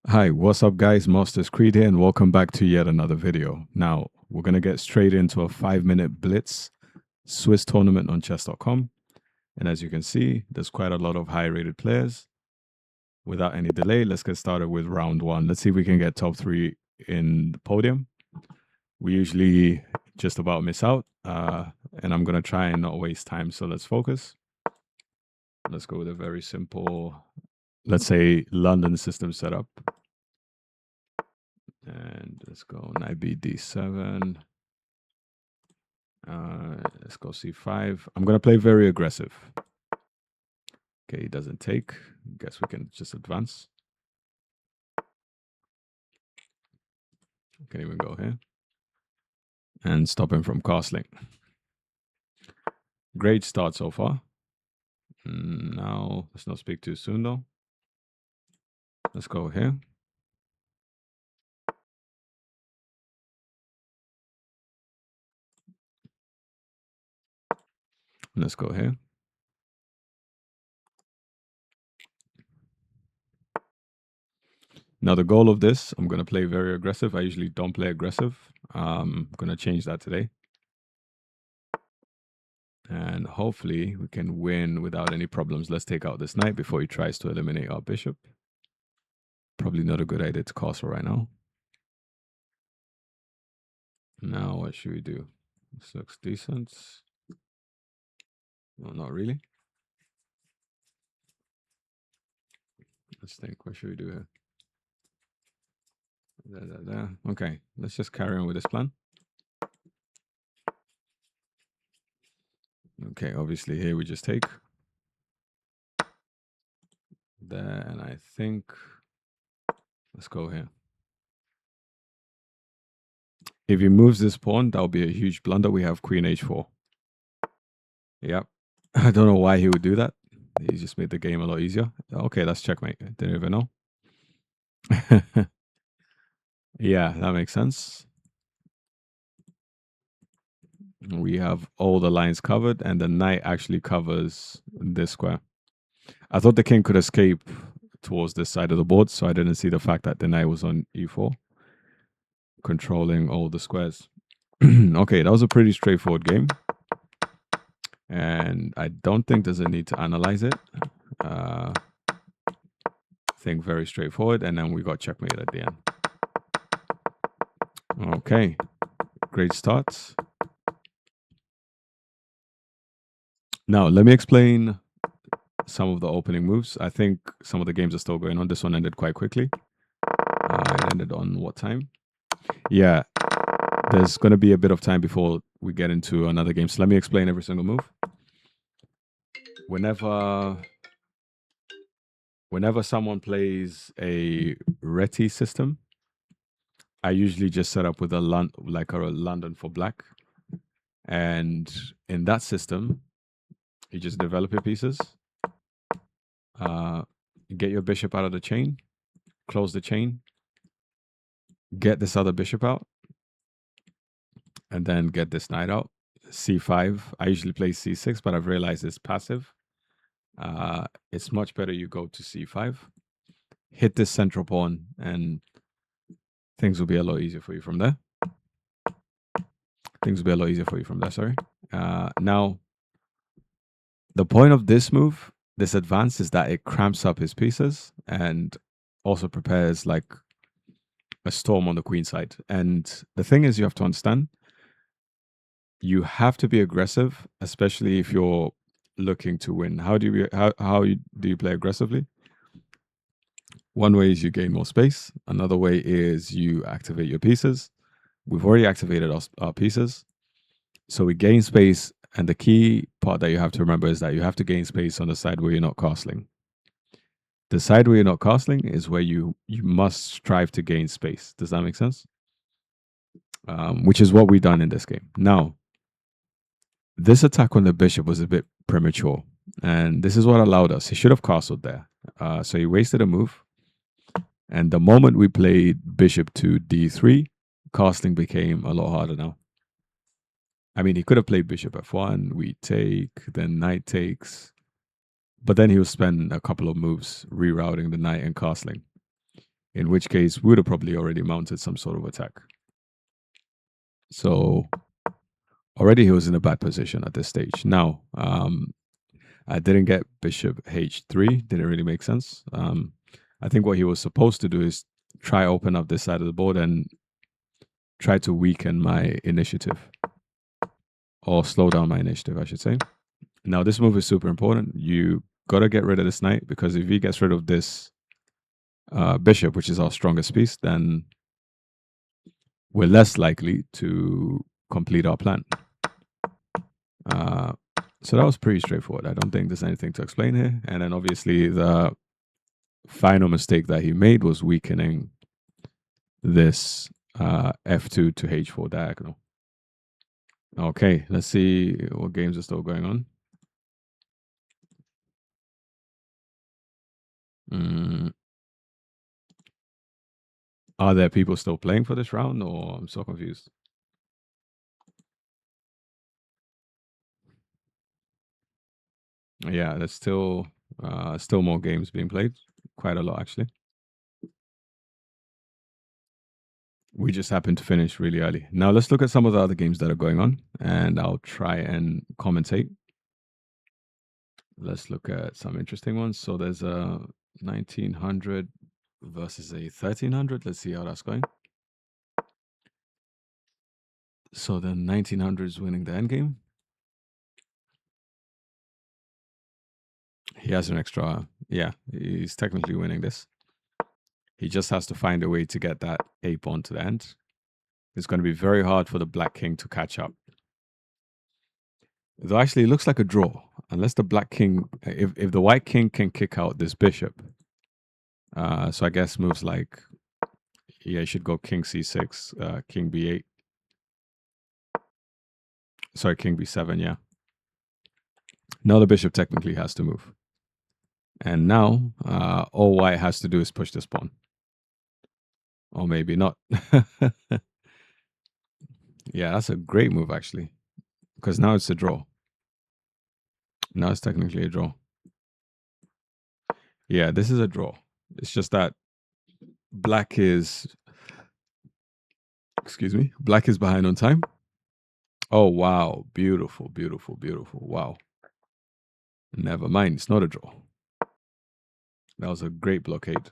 Hi, what's up, guys? Masters Creed here, and welcome back to yet another video. Now, we're going to get straight into a 5-minute Blitz Swiss tournament on chess.com. And as you can see, there's quite a lot of high rated players. Without any delay, let's get started with round one. Let's see if we can get top three in the podium. We usually just about miss out, and I'm going to try and not waste time. So let's focus. Let's go with a very simple, let's say, London system setup. And let's go knight b d7. Let's go c5. I'm going to play very aggressive. Okay, he doesn't take. Guess we can just advance. Can even go here. And stop him from castling. Great start so far. Now, let's not speak too soon though. Let's go here. Let's go here. Now, the goal of this, I'm going to play very aggressive. I usually don't play aggressive. I'm going to change that today. And hopefully we can win without any problems. Let's take out this knight before he tries to eliminate our bishop. Probably not a good idea to castle right now. Now, what should we do? This looks decent. No, not really. Let's think. What should we do here? Okay, let's just carry on with this plan. Okay, obviously here we just take. There, and I think let's go here. If he moves this pawn, that'll be a huge blunder. We have queen h4. Yep. I don't know why he would do that. He just made the game a lot easier. Okay, that's checkmate. Didn't even know. Yeah, that makes sense. We have all the lines covered, and the knight actually covers this square. I thought the king could escape towards this side of the board, so I didn't see the fact that the knight was on e4, controlling all the squares. Okay, that was a pretty straightforward game. And I don't think there's a need to analyze it. I think very straightforward, and then we got checkmate at the end. Okay, great start. Now, let me explain some of the opening moves. I think some of the games are still going on. This one ended quite quickly. It ended on what time? Yeah, there's going to be a bit of time before we get into another game. So let me explain every single move. Whenever someone plays a Reti system, I usually just set up with a London for black. And in that system, you just develop your pieces, get your bishop out of the chain, close the chain, get this other bishop out, and then get this knight out. c5. I usually play c6, but I've realized it's passive. It's much better you go to c5, hit this central pawn, and things will be a lot easier for you from there. Sorry. Now, the point of this move, this advance, is that it cramps up his pieces and also prepares like a storm on the queen side. And the thing is, you have to understand, you have to be aggressive, especially if you're looking to win. How do you play aggressively? One way is you gain more space. Another way is you activate your pieces. We've already activated our pieces. So we gain space, and the key part that you have to remember is that you have to gain space on the side where you're not castling. The side where you're not castling is where you must strive to gain space. Does that make sense? Which is what we've done in this game. Now, this attack on the bishop was a bit premature, and this is what allowed us. He should have castled there. So he wasted a move. And the moment we played bishop to d3, castling became a lot harder now. I mean, he could have played bishop f1, we take, then knight takes. But then he will spend a couple of moves rerouting the knight and castling. in which case we would have probably already mounted some sort of attack. So already he was in a bad position at this stage. Now, I didn't get bishop h3. Didn't really make sense. I think what he was supposed to do is try open up this side of the board and try to weaken my initiative, or slow down my initiative, I should say. Now, this move is super important. You got to get rid of this knight, because if he gets rid of this bishop, which is our strongest piece, then we're less likely to complete our plan. So that was pretty straightforward. I don't think there's anything to explain here. And then obviously the final mistake that he made was weakening this f2 to h4 diagonal. Okay, let's see what games are still going on. Are there people still playing for this round, or I'm so confused? Yeah, there's still more games being played. Quite a lot, actually. We just happened to finish really early. Now let's look at some of the other games that are going on, and I'll try and commentate. Let's look at some interesting ones. So there's a 1900 versus a 1300. Let's see how that's going. So the 1900 is winning the endgame. He has an extra, yeah, he's technically winning this. He just has to find a way to get that a pawn to the end. It's going to be very hard for the black king to catch up. Though actually it looks like a draw, unless the black king, if the white king can kick out this bishop. So I guess moves like, yeah, you should go king c6, king b8. Sorry, king b7, yeah. Now the bishop technically has to move. And now all white has to do is push this pawn. Or maybe not. Yeah, that's a great move, actually. Because now it's a draw. Now it's technically a draw. Yeah, this is a draw. It's just that black is... Excuse me. Black is behind on time. Oh, wow. Beautiful, beautiful, beautiful. Wow. Never mind. It's not a draw. That was a great blockade.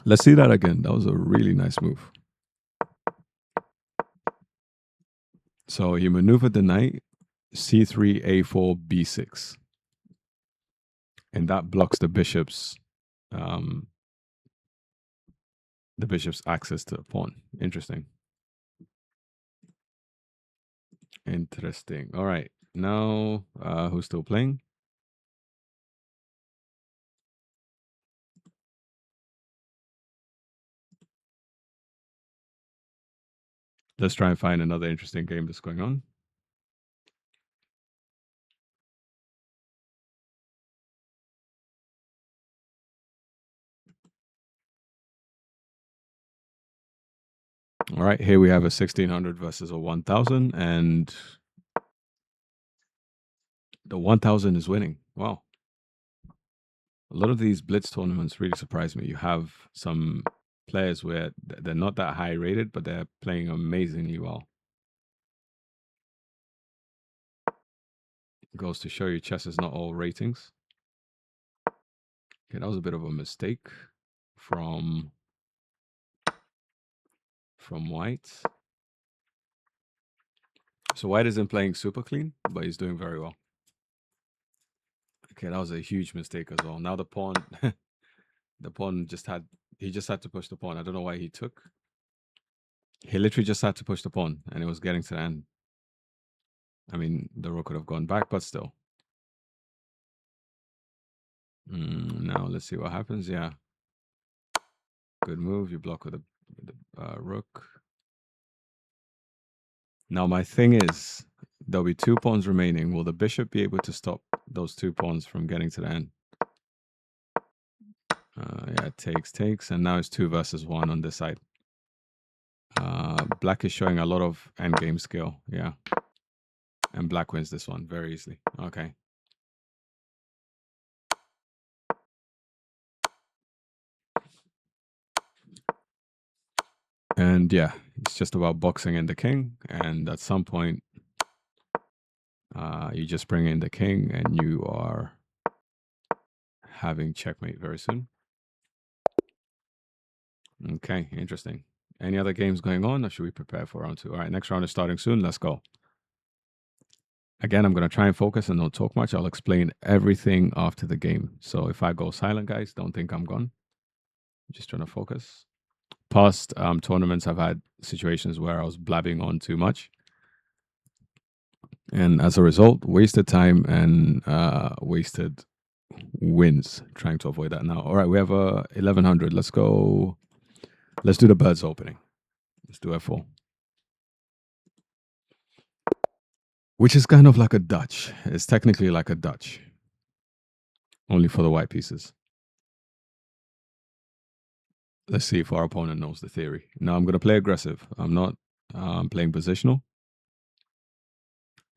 Let's see that again. That was a really nice move. So he maneuvered the knight, c3, a4, b6. And that blocks the bishop's access to the pawn. Interesting. Interesting. All right. Now, who's still playing? Let's try and find another interesting game that's going on. All right, here we have a 1600 versus a 1000, and the 1000 is winning. Wow. A lot of these Blitz tournaments really surprise me. You have some players where they're not that high rated, but they're playing amazingly well. Goes to show you chess is not all ratings. Okay, that was a bit of a mistake from white. So white isn't playing super clean, but he's doing very well. Okay, that was a huge mistake as well. Now the pawn, the pawn just had to push the pawn. I don't know why he took. He literally just had to push the pawn, and it was getting to the end. I mean, the rook could have gone back, but still. Now let's see what happens. Yeah, good move. You block with the rook. Now my thing is, there'll be 2 pawns remaining. Will the bishop be able to stop those 2 pawns from getting to the end? Yeah, it takes, and now it's 2 versus 1 on this side. Black is showing a lot of endgame skill, yeah. And black wins this one very easily. Okay. And yeah, it's just about boxing in the king. And at some point, you just bring in the king and you are having checkmate very soon. Okay, interesting. Any other games going on, or should we prepare for round two? All right, next round is starting soon. Let's go. Again, I'm going to try and focus and not talk much. I'll explain everything after the game. So if I go silent, guys, don't think I'm gone. I'm just trying to focus. Past tournaments, I've had situations where I was blabbing on too much. And as a result, wasted time and wasted wins trying to avoid that now. All right, we have 1100. Let's go. Let's do the birds opening. Let's do F4. Which is kind of like a Dutch. It's technically like a Dutch, only for the white pieces. Let's see if our opponent knows the theory. Now I'm going to play aggressive. I'm not playing positional.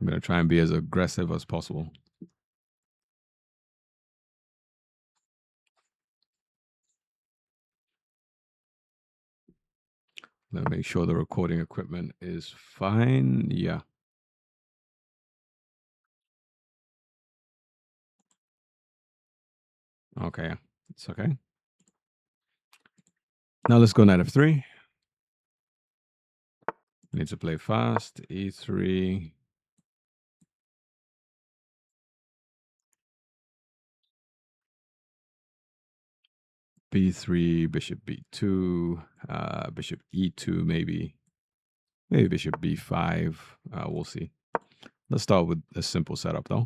I'm going to try and be as aggressive as possible. Let me make sure the recording equipment is fine. Yeah. Okay. It's okay. Now let's go knight f3. Need to play fast. E3. B3, bishop B2, bishop E2, maybe bishop B5. We'll see. Let's start with a simple setup, though.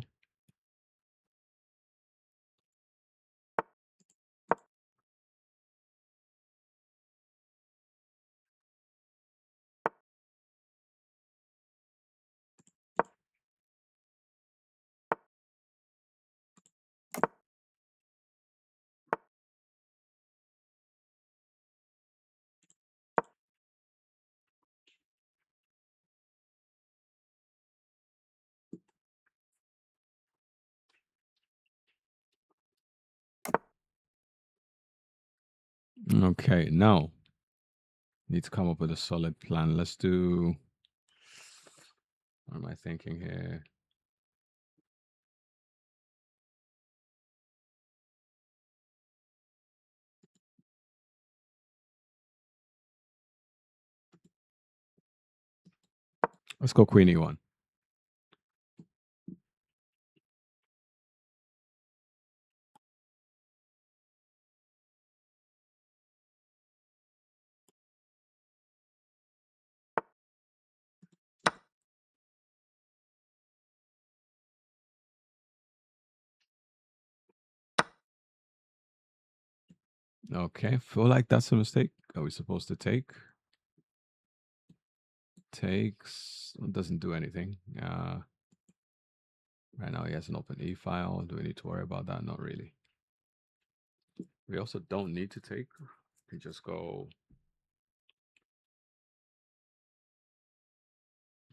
Okay, now need to come up with a solid plan. Let's do. What am I thinking here? Let's go queen E1. Okay, feel like that's a mistake. Are we supposed to take? Takes. Doesn't do anything. Right now he has an open E file. Do we need to worry about that? Not really. We also don't need to take. We just go.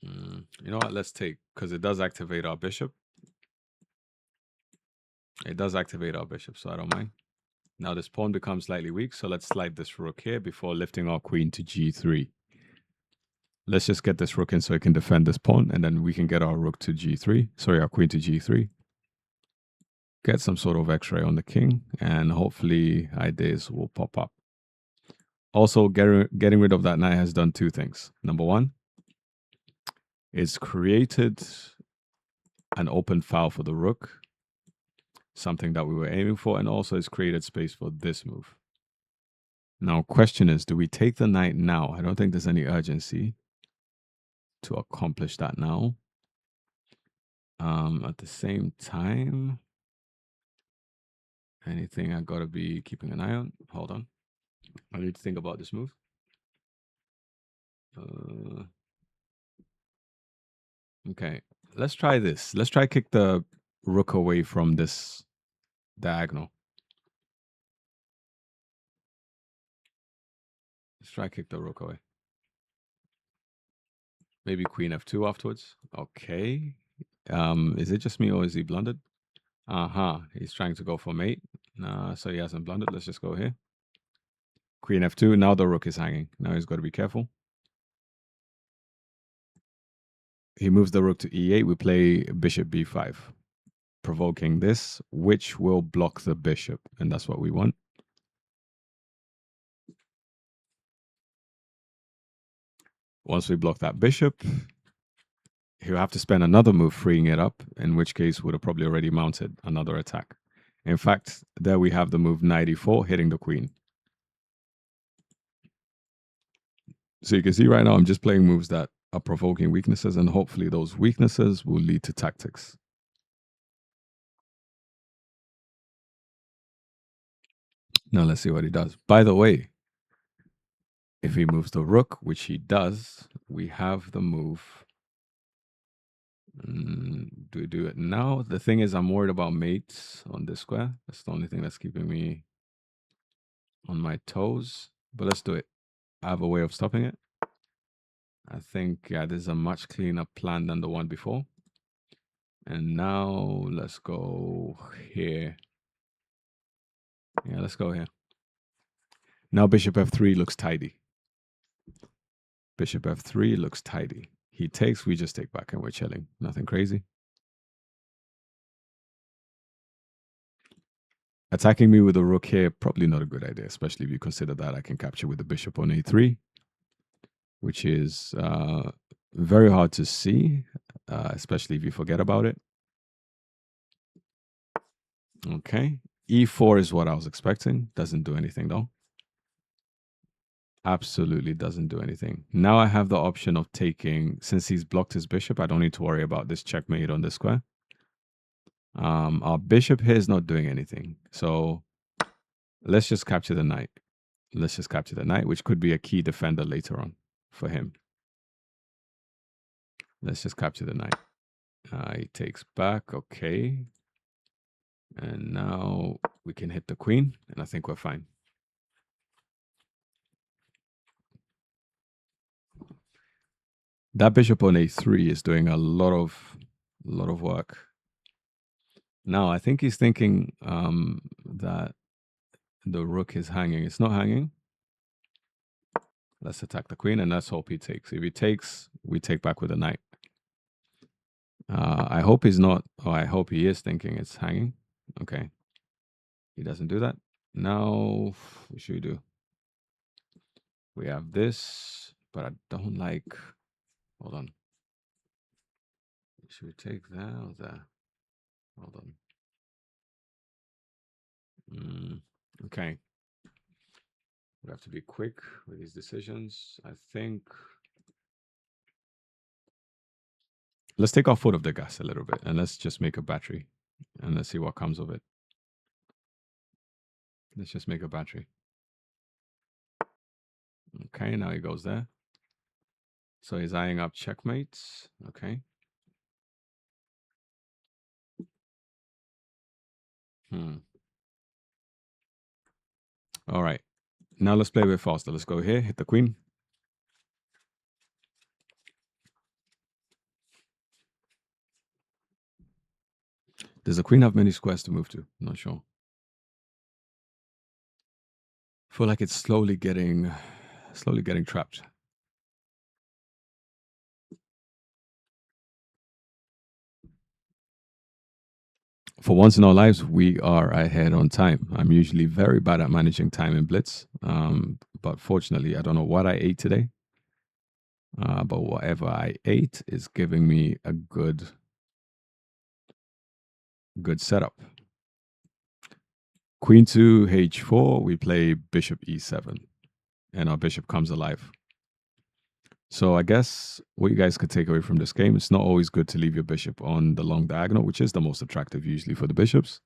You know what? Let's take, because it does activate our bishop. It does activate our bishop, so I don't mind. Now this pawn becomes slightly weak, so let's slide this rook here before lifting our queen to G3. Let's just get this rook in so it can defend this pawn, and then we can get our rook to G3. Sorry, our queen to G3. Get some sort of x-ray on the king, and hopefully ideas will pop up. Also, getting rid of that knight has done two things. Number one, it's created an open file for the rook, something that we were aiming for, and also it's created space for this move. Now, question is, do we take the knight now? I don't think there's any urgency to accomplish that now. At the same time, anything I gotta be keeping an eye on? Hold on. I need to think about this move. Okay, let's try this. Let's try kick the rook away from this diagonal. Let's try kick the rook away. Maybe queen f2 afterwards. Okay. Is it just me or is he blundered? He's trying to go for mate. So he hasn't blundered. Let's just go here. Queen f2. Now the rook is hanging. Now he's got to be careful. He moves the rook to e8. We play bishop b5, provoking this, which will block the bishop, and that's what we want. Once we block that bishop, he'll have to spend another move freeing it up, in which case would have probably already mounted another attack. In fact, there we have the move knight e4 hitting the queen. So you can see right now I'm just playing moves that are provoking weaknesses, and hopefully those weaknesses will lead to tactics. Now let's see what he does. By the way, if he moves the rook, which he does, we have the move. Do we do it now? The thing is, I'm worried about mates on this square. That's the only thing that's keeping me on my toes. But let's do it. I have a way of stopping it. I think, yeah, this is a much cleaner plan than the one before. And now let's go here. Yeah, let's go here. Now bishop f3 looks tidy. Bishop f3 looks tidy. He takes, we just take back, and we're chilling. Nothing crazy. Attacking me with a rook here, probably not a good idea, especially if you consider that I can capture with the bishop on a3, which is very hard to see, especially if you forget about it. Okay. e4 is what I was expecting. Doesn't do anything, though. Absolutely doesn't do anything. Now I have the option of taking, since he's blocked his bishop, I don't need to worry about this checkmate on this square. Our bishop here is not doing anything. So let's just capture the knight. Let's just capture the knight, which could be a key defender later on for him. Let's just capture the knight. He takes back. Okay. And now we can hit the queen, and I think we're fine. That bishop on a3 is doing a lot of work. Now, I think he's thinking that the rook is hanging. It's not hanging. Let's attack the queen, and let's hope he takes. If he takes, we take back with the knight. I hope he's not, or I hope he is thinking it's hanging. Okay. He doesn't do that. Now, what should we do? We have this, but I don't like, hold on. Should we take that or that? Hold on. Okay. We have to be quick with these decisions. I think let's take our foot off the gas a little bit, and let's just make a battery, and let's see what comes of it. Let's just make a battery. Okay, now he goes there. So he's eyeing up checkmates. Okay. All right. Now let's play a bit faster. Let's go here, hit the queen. Does the queen have many squares to move to? I'm not sure. I feel like it's slowly getting trapped. For once in our lives, we are ahead on time. I'm usually very bad at managing time in Blitz. But fortunately, I don't know what I ate today. But whatever I ate is giving me a good setup. Queen to h4, we play bishop e7, and our bishop comes alive. So I guess what you guys could take away from this game, it's not always good to leave your bishop on the long diagonal, which is the most attractive usually for the bishops.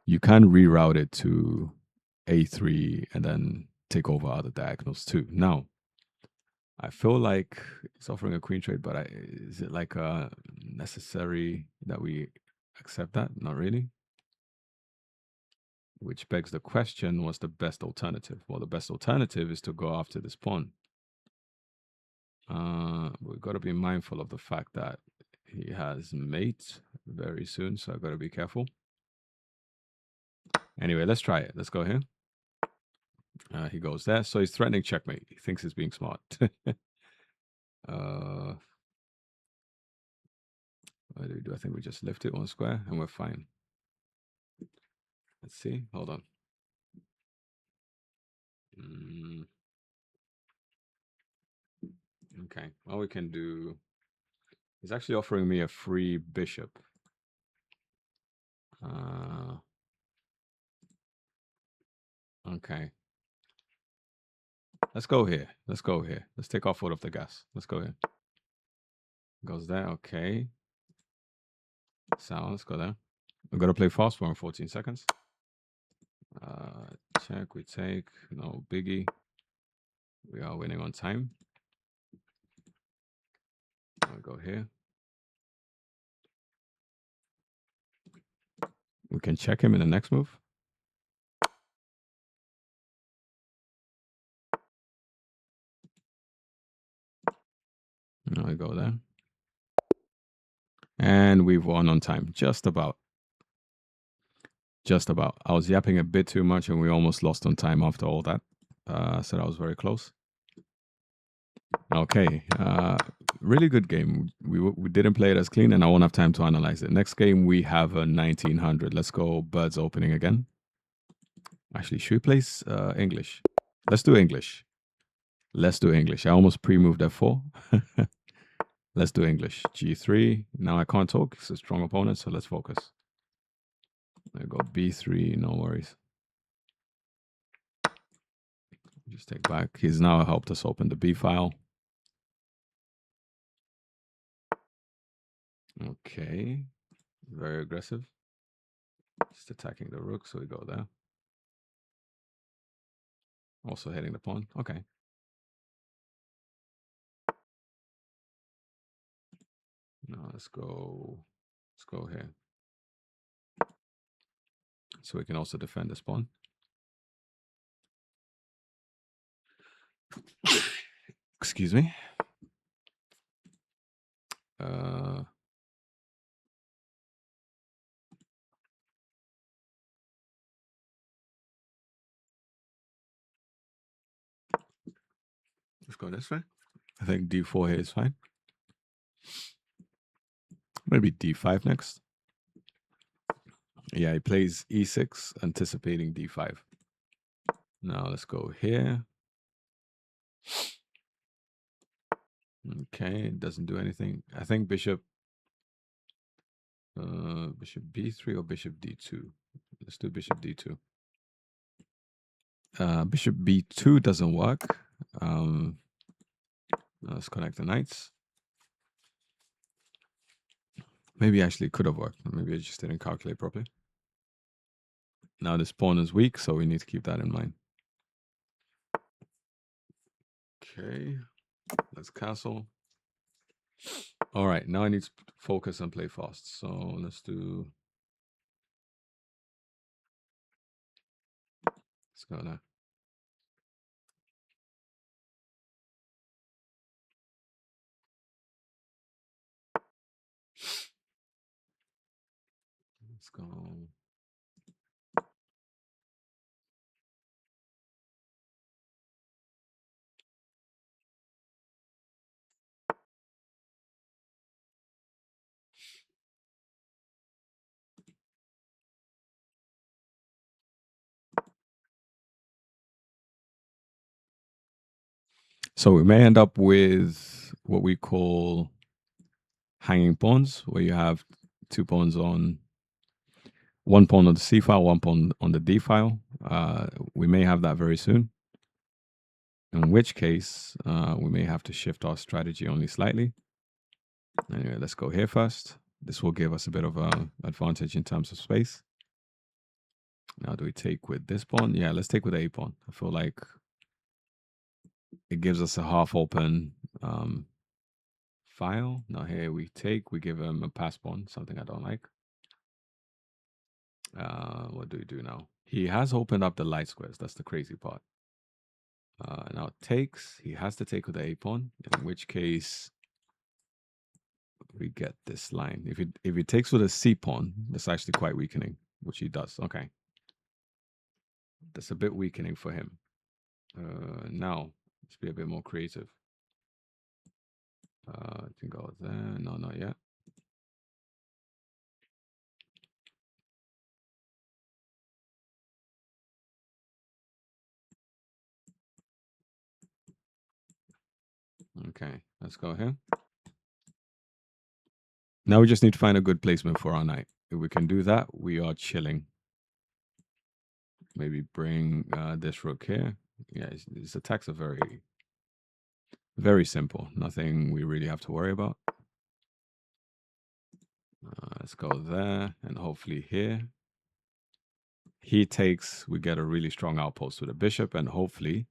You can reroute it to a3 and then take over other diagonals too. Now, I feel like it's offering a queen trade, but is it like necessary that we accept that? Not really. Which begs the question, what's the best alternative? Well, the best alternative is to go after this pawn. We've got to be mindful of the fact that he has mate very soon, so I've got to be careful. Anyway, let's try it. Let's go here. He goes there. So he's threatening checkmate. He thinks he's being smart. What do we do? I think we just lift it 1 square and we're fine. Let's see. Hold on. Okay. All we can do. He's actually offering me a free bishop. Okay. Let's go here. Let's go here. Let's take our foot off the gas. Let's go here. Goes there. Okay. So let's go there. We've got to play fast for 14 seconds. Check. We take. No biggie. We are winning on time. I'll go here. We can check him in the next move. Now we go there. And we've won on time. Just about. Just about. I was yapping a bit too much and we almost lost on time after all that. So that was very close. Okay. Really good game. We didn't play it as clean and I won't have time to analyze it. Next game, we have a 1900. Let's go birds opening again. Actually, should we place English? Let's do English. Let's do English. I almost pre-moved F4. Let's do English. G3. Now I can't talk. It's a strong opponent, so let's focus. There we go. B3. No worries. Just take back. He's now helped us open the B file. Okay. Very aggressive. Just attacking the rook, so we go there. Also hitting the pawn. Okay. Now let's go here. So we can also defend this pawn. Excuse me. Let's go this way. I think D4 here is fine. Maybe D5 next. Yeah, he plays E6, anticipating D5. Now let's go here. Okay, it doesn't do anything. I think bishop B3 or bishop D2. Let's do bishop D2. Bishop B2 doesn't work. Let's connect the knights. Maybe actually could have worked. Maybe I just didn't calculate properly. Now this pawn is weak, so we need to keep that in mind. Okay, let's castle. All right, now I need to focus and play fast. So let's do. Let's go there. Let's go. So we may end up with what we call hanging pawns, where you have 2 pawns on 1 pawn on the C file, 1 pawn on the D file. We may have that very soon. In which case, we may have to shift our strategy only slightly. Anyway, let's go here first. This will give us a bit of an advantage in terms of space. Now, do we take with this pawn? Yeah, let's take with A pawn. I feel like it gives us a half-open file. Now here we give him a pass pawn, something I don't like. What do we do now? He has opened up the light squares. That's the crazy part. Now takes. He has to take with the A pawn, in which case we get this line. If he takes with a C pawn, that's actually quite weakening, which he does. Okay. That's a bit weakening for him. Now, let's be a bit more creative. I can go there. No, not yet. Okay, let's go here. Now we just need to find a good placement for our knight. If we can do that, we are chilling. Maybe bring this rook here. Yeah, his attacks are very, very simple. Nothing we really have to worry about. Let's go there and hopefully here. He takes, we get a really strong outpost with a bishop, and hopefully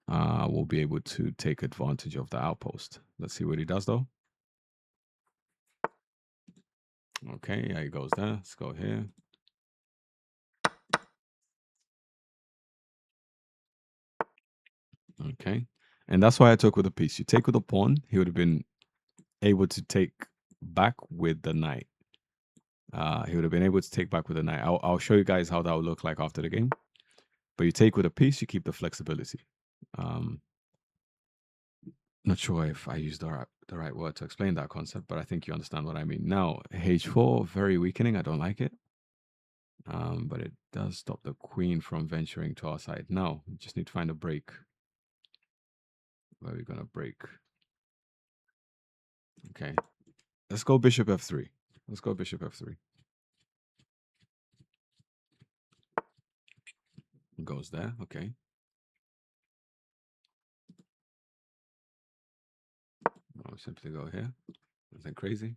we'll be able to take advantage of the outpost. Let's see what he does though. Okay, yeah, he goes there. Let's go here. Okay. And that's why I took with a piece. You take with a pawn, he would have been able to take back with the knight. He would have been able to take back with the knight. I'll show you guys how that will look like after the game. But you take with a piece, you keep the flexibility. Not sure if I used the right word to explain that concept, but I think you understand what I mean. Now, h4, very weakening. I don't like it. But it does stop the queen from venturing to our side. Now, we just need to find a break. Where are we going to break? Okay. Let's go bishop f3. Let's go bishop f3. Goes there. Okay. I'll simply go here. Nothing crazy.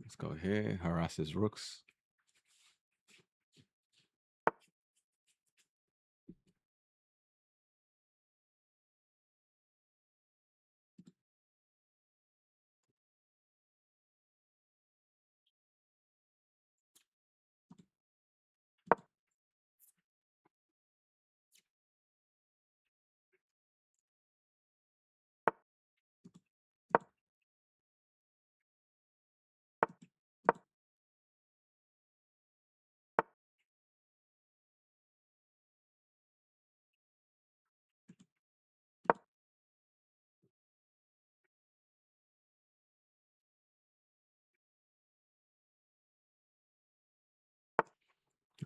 Let's go here. Harass his rooks.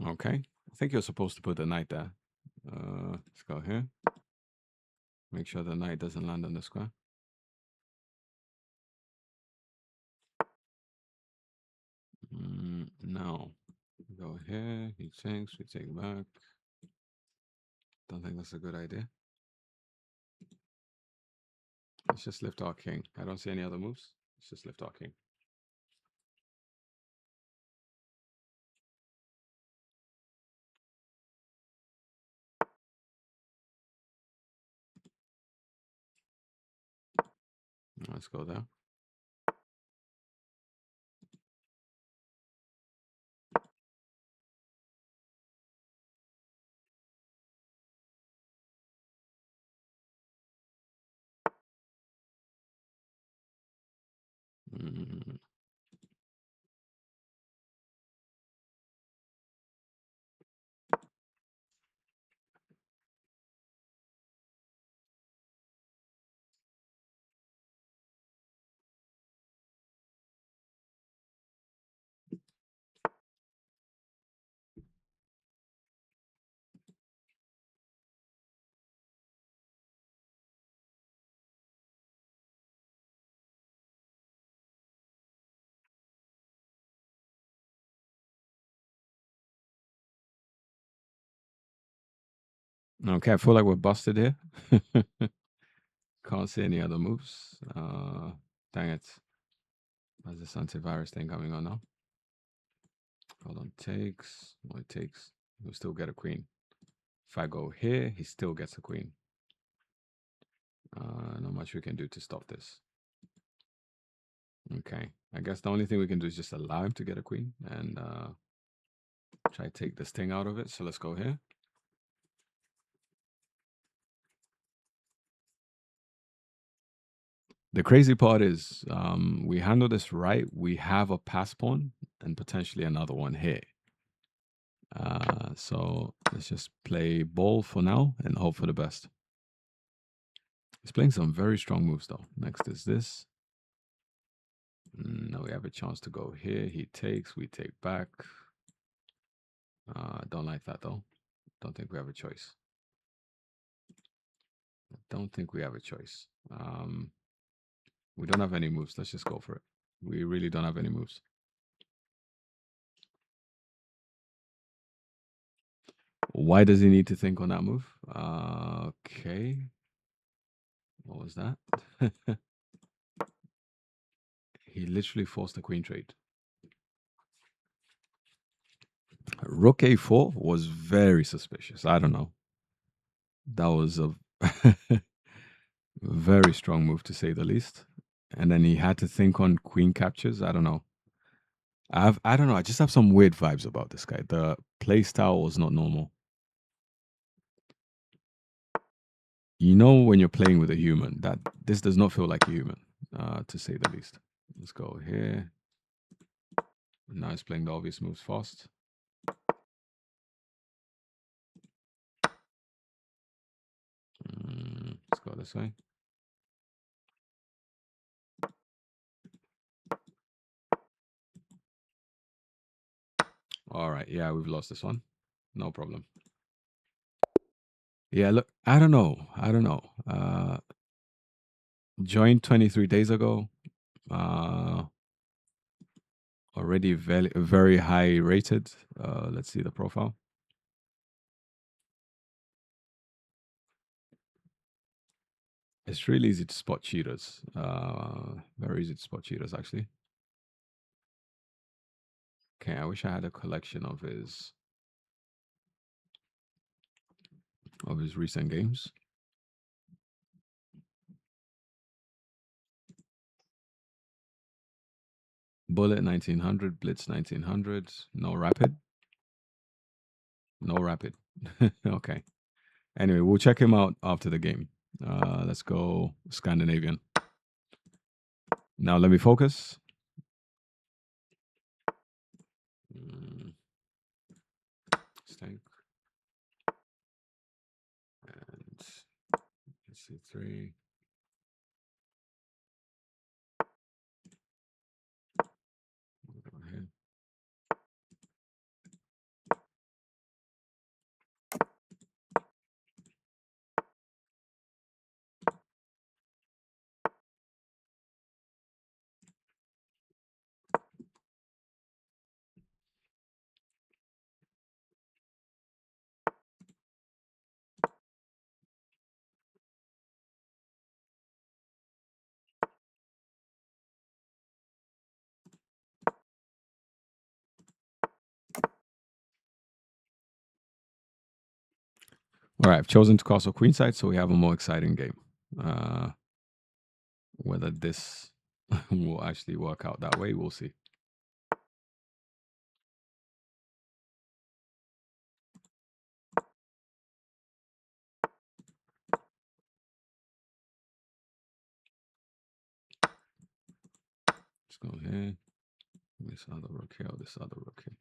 Okay. I think you're supposed to put the knight there. Let's go here. Make sure the knight doesn't land on the square. No. Go here. He takes. We take back. Don't think that's a good idea. Let's just lift our king. I don't see any other moves. Let's just lift our king. Let's go there. Mm. Okay, I feel like we're busted here. Can't see any other moves. Dang it. How's this antivirus thing coming on now? Hold on, takes. No, it takes. He'll still get a queen. If I go here, he still gets a queen. Not much we can do to stop this. Okay, I guess the only thing we can do is just allow him to get a queen and try to take this thing out of it. So let's go here. The crazy part is we handle this right. We have a pass pawn and potentially another one here. So let's just play ball for now and hope for the best. He's playing some very strong moves though. Next is this. Now we have a chance to go here. He takes, we take back. Don't like that though. Don't think we have a choice. Don't think we have a choice. We don't have any moves. Let's just go for it. We really don't have any moves. Why does he need to think on that move? Okay. What was that? He literally forced a queen trade. Rook a4 was very suspicious. I don't know. That was a very strong move to say the least. And then he had to think on queen captures. I don't know. I don't know. I just have some weird vibes about this guy. The play style was not normal. You know when you're playing with a human that this does not feel like a human, to say the least. Let's go here. Now he's playing the obvious moves fast. Let's go this way. All right. Yeah, we've lost this one. No problem. Yeah, look, I don't know. Joined 23 days ago. Already very, very high rated. Let's see the profile. It's really easy to spot cheaters. Very easy to spot cheaters, actually. Okay, I wish I had a collection of his recent games. Bullet 1900, Blitz 1900. No rapid. No rapid. Okay. Anyway, we'll check him out after the game. Let's go Scandinavian. Now let me focus. Stank. And C3. Go ahead. All right, I've chosen to castle queenside, so we have a more exciting game. Whether this will actually work out that way, we'll see. Let's go here. This other rook here, this other rook here.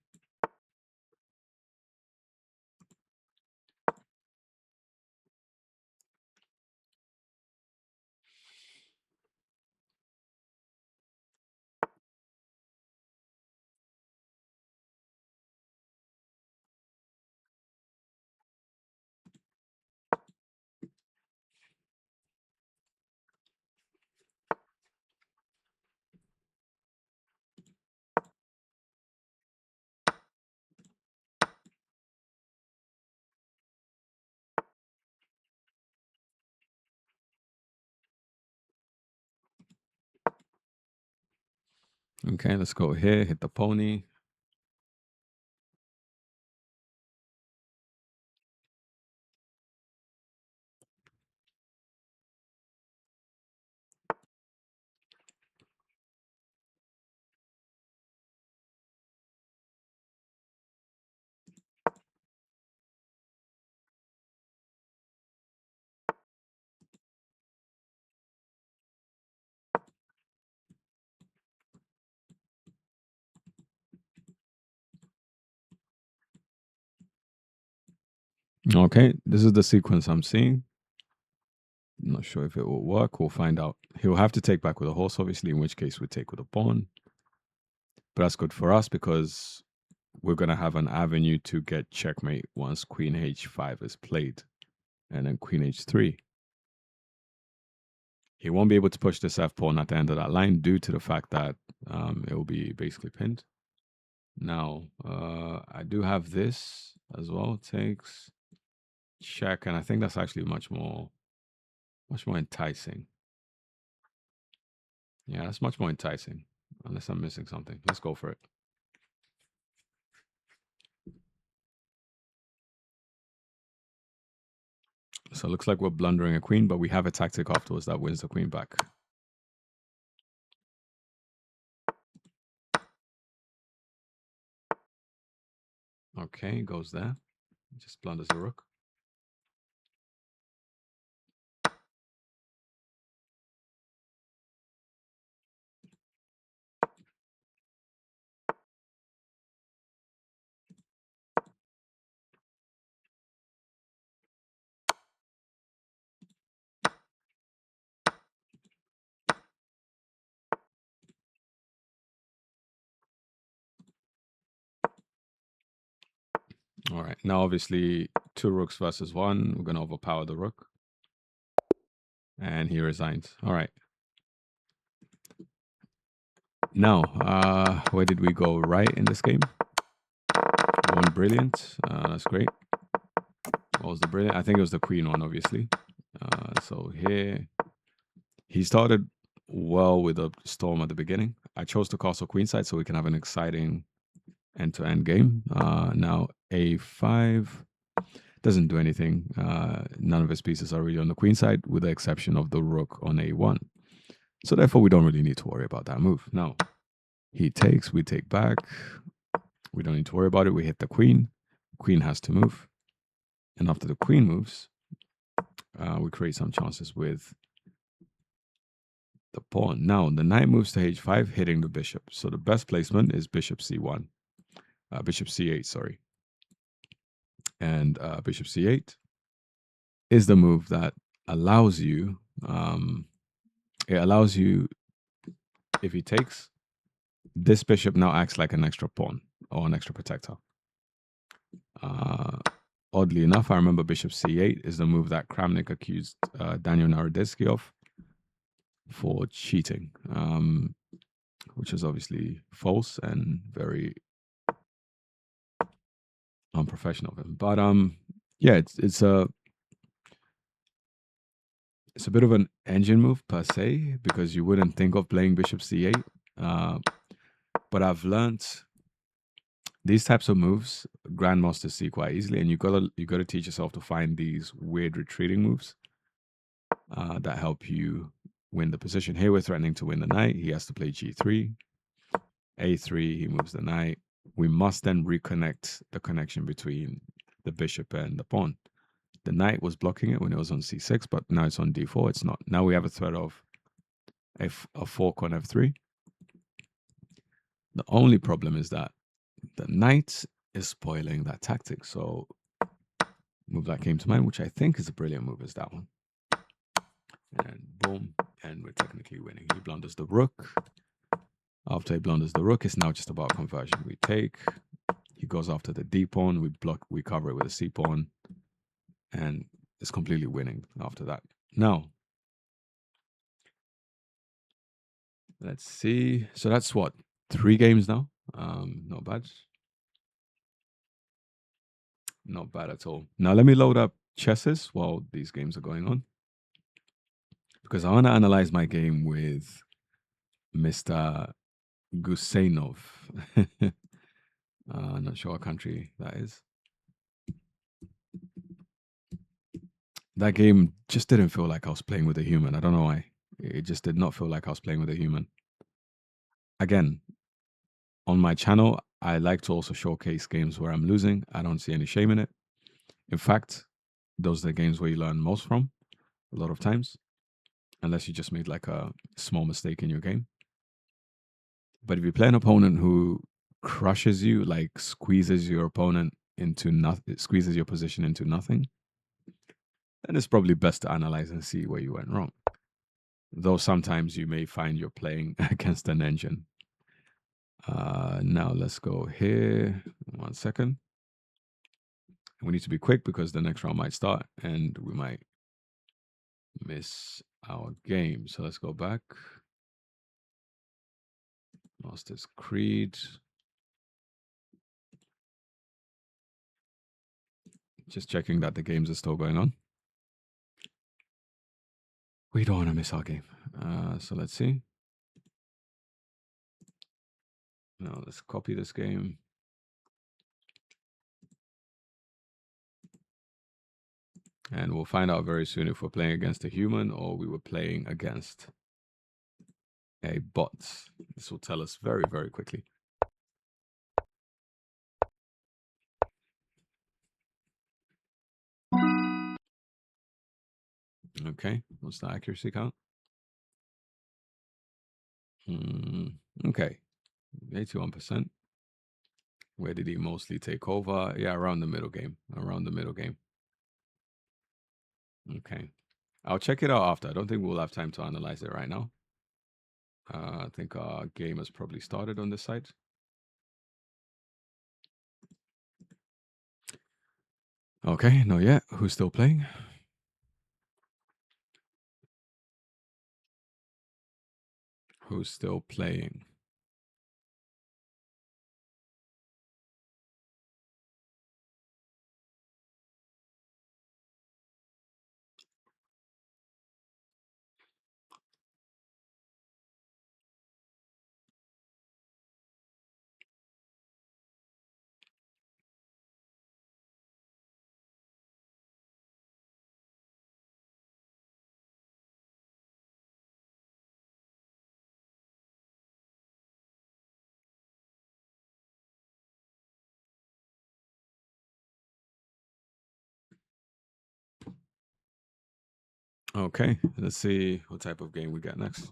Okay, let's go here, hit the pony. Okay, this is the sequence I'm seeing. I'm not sure if it will work. We'll find out. He'll have to take back with a horse, obviously, in which case we take with a pawn. But that's good for us because we're going to have an avenue to get checkmate once queen h5 is played. And then queen h3. He won't be able to push this f pawn at the end of that line due to the fact that it will be basically pinned. Now, I do have this as well. Takes, check, and I think that's actually much more enticing. Yeah, that's much more enticing. Unless I'm missing something. Let's go for it. So it looks like we're blundering a queen, but we have a tactic afterwards that wins the queen back. Okay, goes there. Just blunders the rook. All right. Now, obviously, 2 rooks versus 1. We're going to overpower the rook. And he resigns. All right. Now, where did we go right in this game? One brilliant. That's great. What was the brilliant? I think it was the queen one, obviously. So here, he started well with a storm at the beginning. I chose to castle queenside so we can have an exciting end-to-end game. Now, a5 doesn't do anything. None of his pieces are really on the queen side, with the exception of the rook on a1. So therefore, we don't really need to worry about that move. Now, he takes, we take back. We don't need to worry about it. We hit the queen. Queen has to move. And after the queen moves, we create some chances with the pawn. Now, the knight moves to h5, hitting the bishop. So the best placement is bishop c1. Bishop c8, sorry. And bishop c8 is the move that allows you, it allows you, if he takes, this bishop now acts like an extra pawn or an extra protector. Oddly enough, I remember bishop c8 is the move that Kramnik accused Daniel Narodetsky of for cheating, which is obviously false and very unprofessional of him. But yeah, it's a bit of an engine move per se, because you wouldn't think of playing bishop c8. But I've learned these types of moves grandmasters see quite easily, and you gotta teach yourself to find these weird retreating moves that help you win the position. Here we're threatening to win the knight. He has to play g3, a3. He moves the knight. We must then reconnect the connection between the bishop and the pawn. The knight was blocking it when it was on c6, but now it's on d4. It's not. Now we have a threat of a fork on f3. The only problem is that the knight is spoiling that tactic. So move that came to mind, which I think is a brilliant move, is that one. And boom, and we're technically winning. He blunders the rook. After he blunders the rook, it's now just about conversion. We take. He goes after the d pawn. We cover it with a c pawn, and it's completely winning after that. Now, let's see. So that's what, 3 games now. Not bad. Not bad at all. Now let me load up chesses while these games are going on, because I want to analyze my game with Mr. Gusenov. Not sure what country that is. That game just didn't feel like I was playing with a human. I don't know why. It just did not feel like I was playing with a human. Again, on my channel, I like to also showcase games where I'm losing. I don't see any shame in it. In fact, those are the games where you learn most from, a lot of times, unless you just made like a small mistake in your game. But if you play an opponent who crushes you, like squeezes your opponent into nothing, it squeezes your position into nothing, then it's probably best to analyze and see where you went wrong. Though sometimes you may find you're playing against an engine. Now let's go here. 1 second. We need to be quick because the next round might start and we might miss our game. So let's go back. Master's Creed. Just checking that the games are still going on. We don't want to miss our game. So let's see. Now let's copy this game. And we'll find out very soon if we're playing against a human or we were playing against a bot. This will tell us very, very quickly. Okay, what's the accuracy count? Okay, 81%. Where did he mostly take over? Yeah, around the middle game. Around the middle game. Okay. I'll check it out after. I don't think we'll have time to analyze it right now. I think our game has probably started on this side. Okay, not yet. Who's still playing? Who's still playing? Okay, let's see what type of game we got next.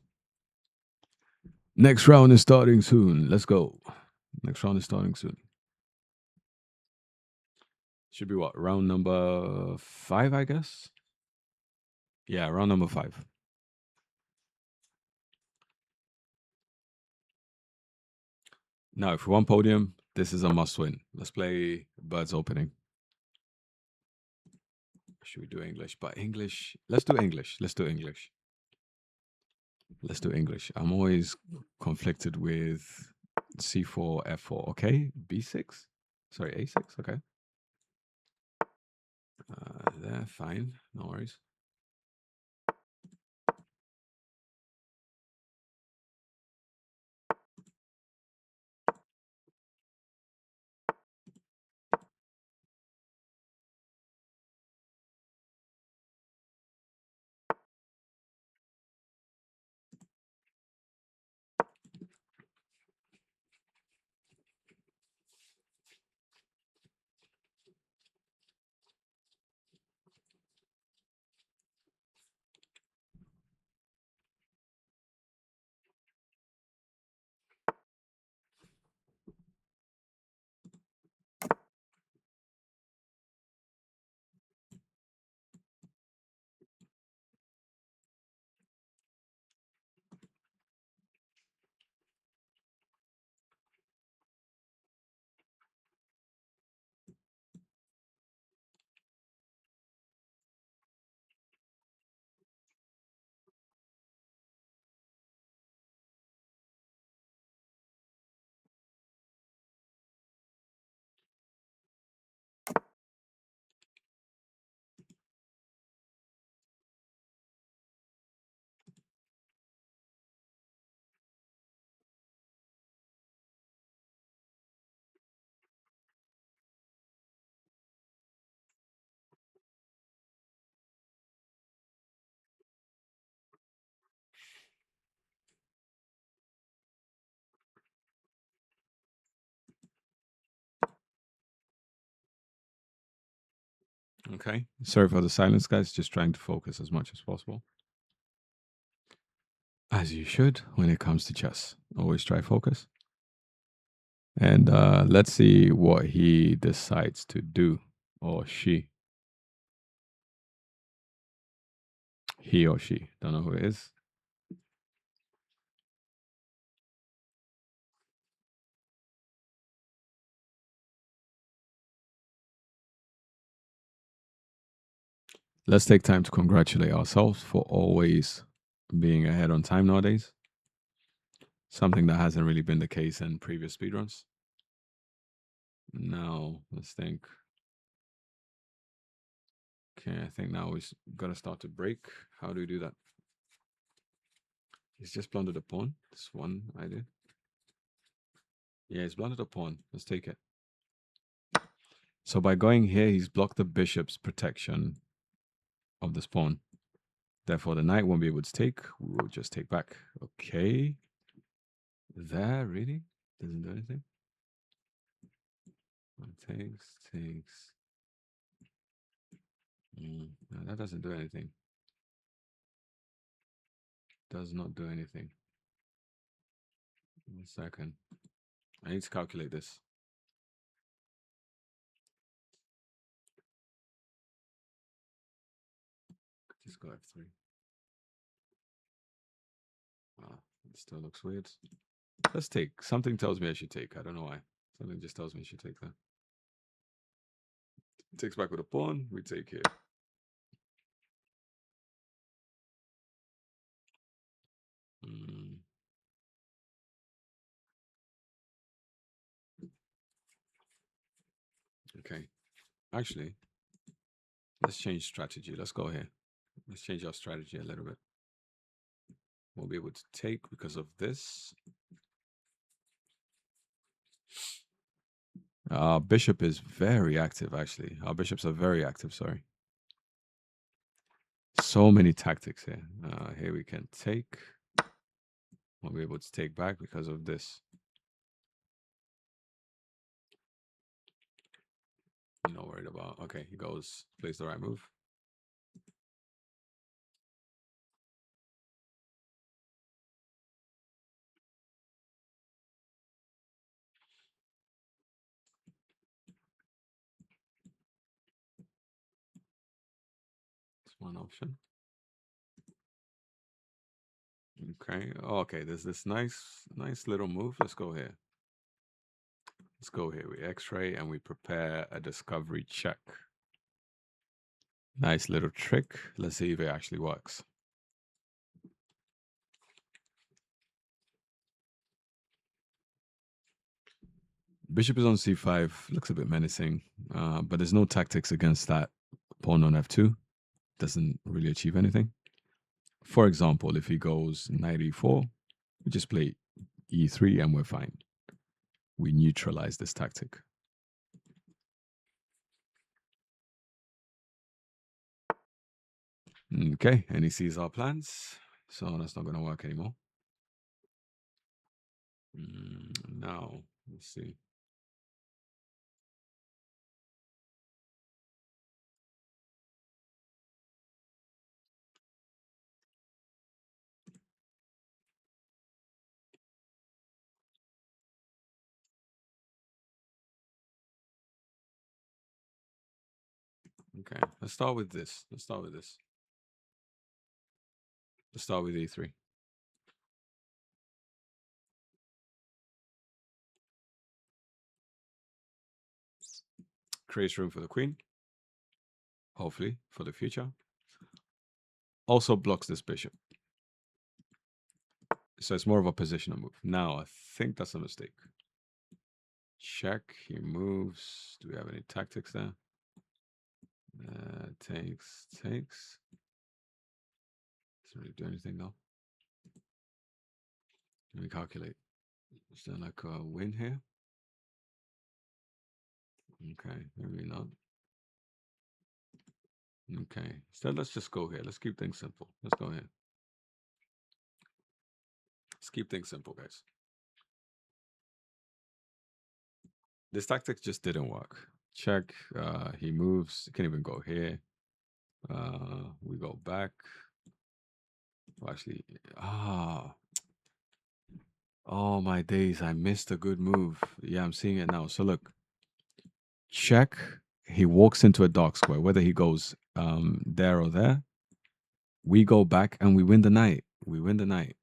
Next round is starting soon. Let's go. Next round is starting soon. Should be what? Round number 5, I guess? Yeah, round number 5. Now, if we want podium, this is a must win. Let's play Birds opening. Should we do English? But English, let's do English. Let's do English. Let's do English. I'm always conflicted with C4, F4. Okay, B6. Sorry, A6. Okay. There, fine. No worries. Okay. Sorry for the silence, guys. Just trying to focus as much as possible. As you should when it comes to chess. Always try focus. And let's see what he decides to do, or she. He or she. Don't know who it is. Let's take time to congratulate ourselves for always being ahead on time nowadays. Something that hasn't really been the case in previous speedruns. Now, let's think. Okay, I think now we've got to start to break. How do we do that? He's just blundered a pawn. This one I did. Yeah, he's blundered a pawn. Let's take it. So by going here, he's blocked the bishop's protection of this pawn. Therefore, the knight won't be able to take. We will just take back. Okay. That really doesn't do anything. Takes. No, that doesn't do anything. Does not do anything. 1 second. I need to calculate this. Just go F3. It still looks weird. Let's take. Something tells me I should take. I don't know why. Something just tells me I should take that. Takes back with a pawn. We take here. Okay. Actually, let's change strategy. Let's go here. Let's change our strategy a little bit. We'll be able to take because of this. Our bishop is very active, actually. Our bishops are very active, sorry. So many tactics here. Here we can take. We'll be able to take back because of this. Not worried about. Okay, he goes, plays the right move. It's one option. Okay. Oh, okay, there's this nice little move. Let's go here. Let's go here. We X-ray and we prepare a discovery check. Nice little trick. Let's see if it actually works. Bishop is on c5. Looks a bit menacing, but there's no tactics against that. Pawn on f2 doesn't really achieve anything. For example, if he goes knight e4, we just play e3 and we're fine. We neutralize this tactic. Okay, and he sees our plans, so that's not going to work anymore. Now, let's see. Okay, let's start with this. Let's start with e3. Creates room for the queen, hopefully, for the future. Also blocks this bishop. So it's more of a positional move. Now, I think that's a mistake. Check, he moves. Do we have any tactics there? Takes. Doesn't really do anything though. Let me calculate. Is there like a win here? Okay, maybe not. Okay, so let's just go here. Let's keep things simple. Let's go here. Let's keep things simple, guys. This tactic just didn't work. Check. He moves. He can't even go here. We go back. Well, actually, Oh my days, I missed a good move. Yeah, I'm seeing it now. So look, check. He walks into a dark square, whether he goes there or there. We go back and we win the night. We win the night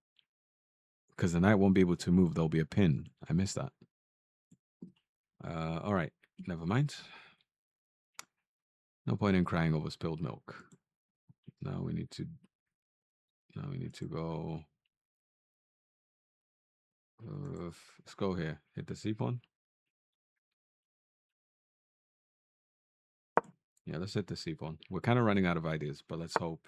because the knight won't be able to move. There'll be a pin. I missed that. All right, never mind. No point in crying over spilled milk. Now we need to. Now we need to go. Let's go here. Hit the C pawn. Yeah, let's hit the C pawn. We're kind of running out of ideas, but let's hope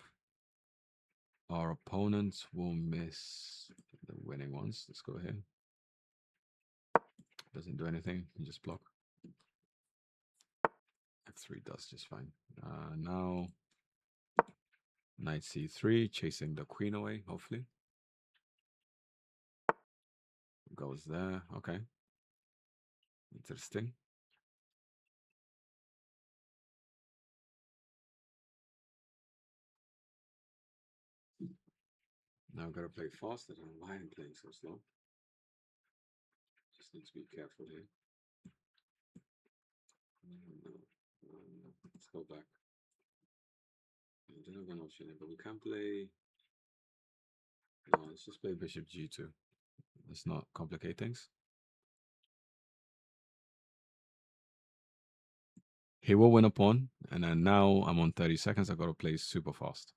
our opponents will miss the winning ones. Let's go here. Doesn't do anything. You just block. F3 does just fine. Now knight C3, chasing the queen away, hopefully. Goes there. Okay. Interesting. Now I've got to play fast. I don't know why I'm playing so slow. Just need to be careful here. Let's go back. I don't have an option here, but we can play. No, let's just play bishop g2. Let's not complicate things. He will win a pawn, and then now I'm on 30 seconds. I've got to play super fast.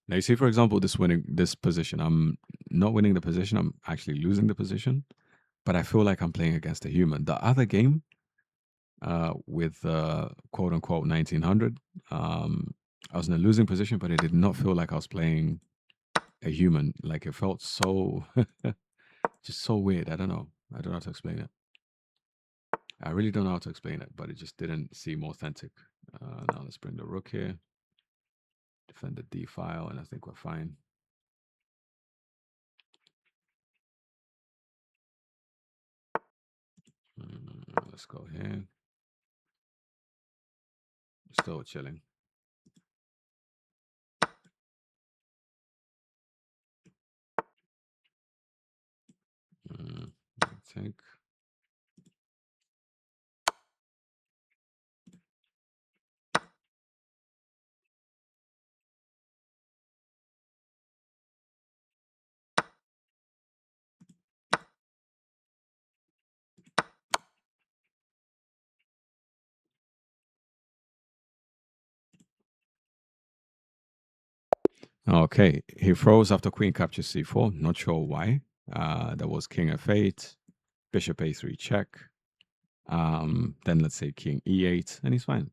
Now you see, for example, this position. I'm not winning the position. I'm actually losing the position, but I feel like I'm playing against a human. The other game, with quote unquote 1900, I was in a losing position, but it did not feel like I was playing a human. Like it felt so, just so weird. I don't know. I don't know how to explain it. I really don't know how to explain it, but it just didn't seem authentic. Now let's bring the rook here, defend the d file, and I think we're fine. Let's go here. Still chilling. I think. Okay, he froze after queen captures c4. Not sure why. There was king f8, bishop a3 check. Then let's say king e8, and he's fine.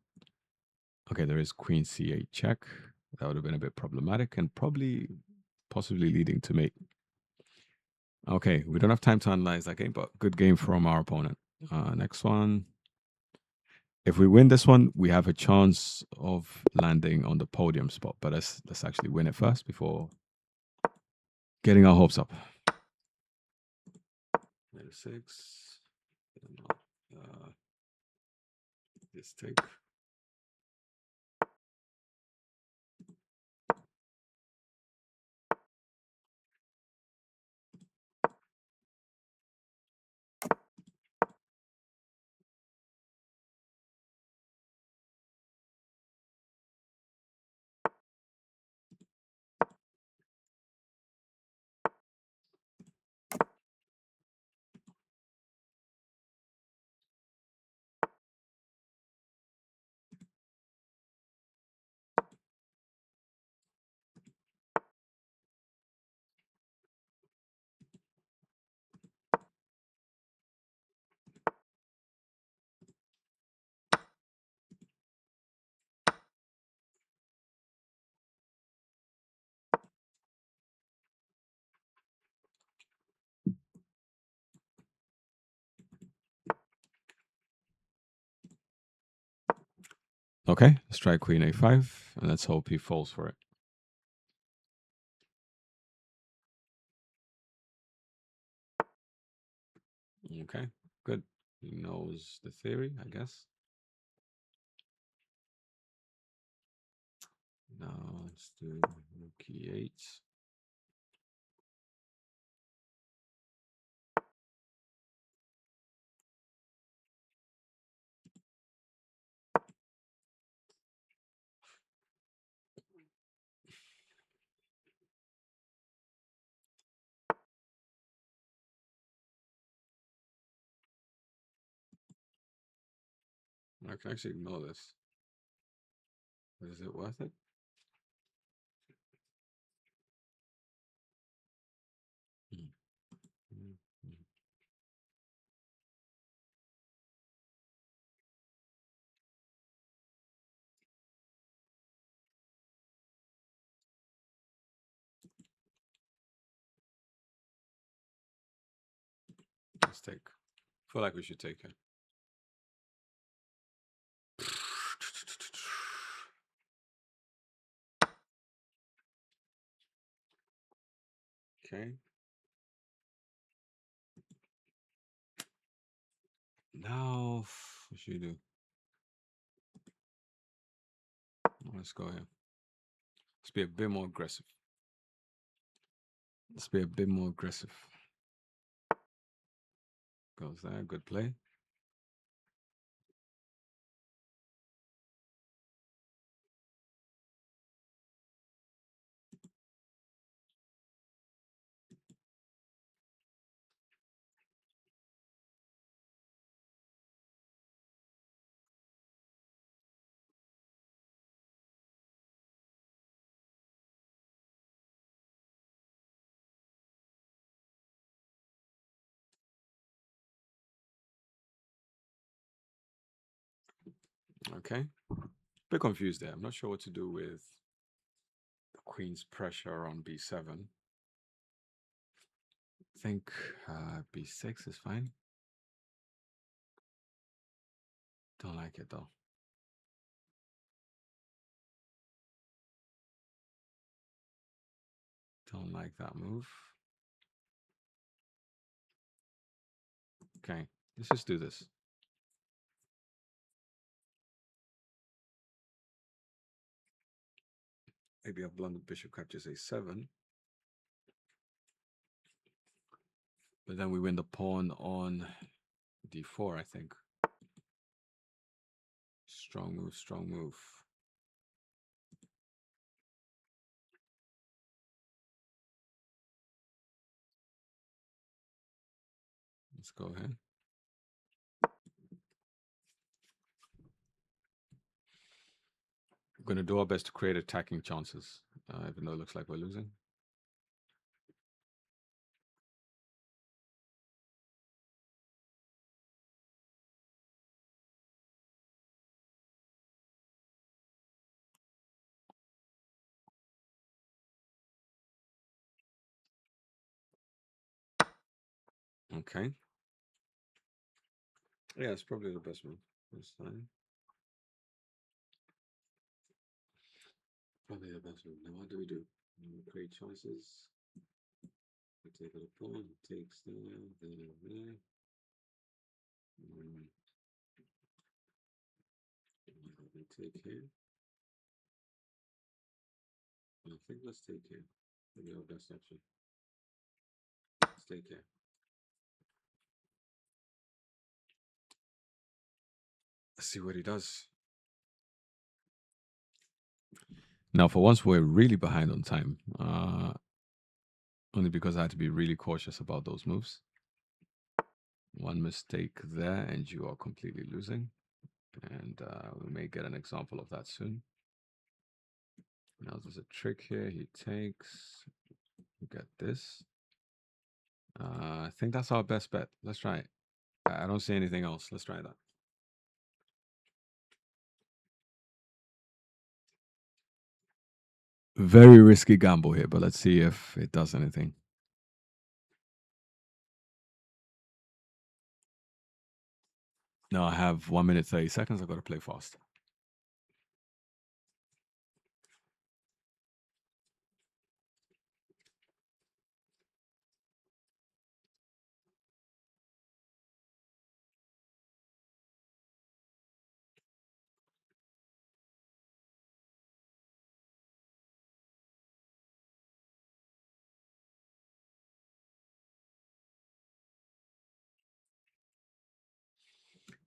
Okay, there is queen c8 check. That would have been a bit problematic and probably possibly leading to mate. Okay, we don't have time to analyze that game, but good game from our opponent. Next one. If we win this one, we have a chance of landing on the podium spot. But let's actually win it first before getting our hopes up. Knight 6. This take. Okay, let's try queen a5, and let's hope he falls for it. Okay, good. He knows the theory, I guess. Now let's do rook e8. I can actually ignore this. Is it worth it? Let's take. I feel like we should take it. Okay. Now, what should you do? Let's go here. Let's be a bit more aggressive. Let's be a bit more aggressive. Goes there. Good play. Okay. Bit confused there. I'm not sure what to do with the queen's pressure on b7. I think b6 is fine. Don't like it though. Don't like that move. Okay, let's just do this. Maybe I've blundered bishop captures a7. But then we win the pawn on d4, I think. Strong move, strong move. Let's go ahead. We're going to do our best to create attacking chances, even though it looks like we're losing. Okay. Yeah, it's probably the best move this time. Probably the best move. Now, what do we do? We create choices. We take it a pawn, takes there, there. We take here. I think let's take here. Maybe our best option. Let's take here. Let's see what he does. Now, for once, we're really behind on time. Only because I had to be really cautious about those moves. One mistake there, and you are completely losing. And we may get an example of that soon. Now, there's a trick here. He takes. We get this. I think that's our best bet. Let's try it. I don't see anything else. Let's try that. Very risky gamble here, but let's see if it does anything. Now I have 1 minute 30 seconds. I've got to play fast.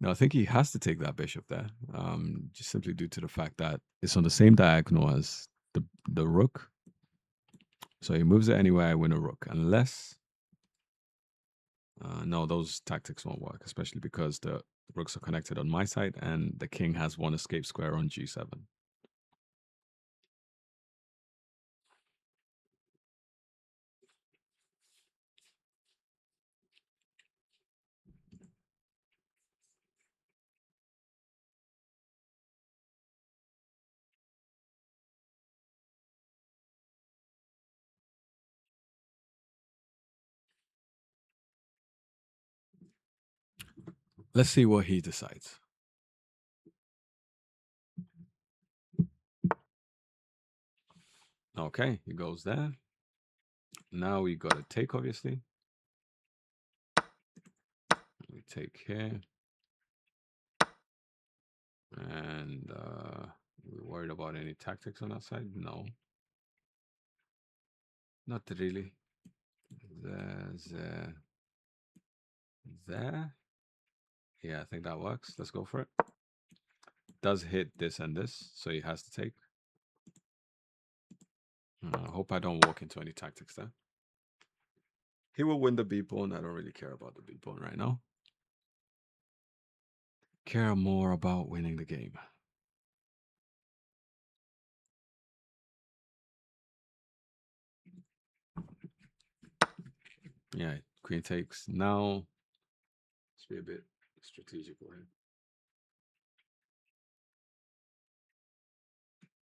No, I think he has to take that bishop there, just simply due to the fact that it's on the same diagonal as the rook. So he moves it anywhere, I win a rook, unless no, those tactics won't work, especially because the rooks are connected on my side and the king has one escape square on g7. Let's see what he decides. Okay, he goes there. Now we got to take, obviously. We take here. And we're worried about any tactics on that side? No. Not really. There. Yeah, I think that works. Let's go for it. Does hit this and this, so he has to take. I hope I don't walk into any tactics there. He will win the B pawn. I don't really care about the B pawn right now. Care more about winning the game. Yeah, queen takes. Now, let's be a bit strategical here.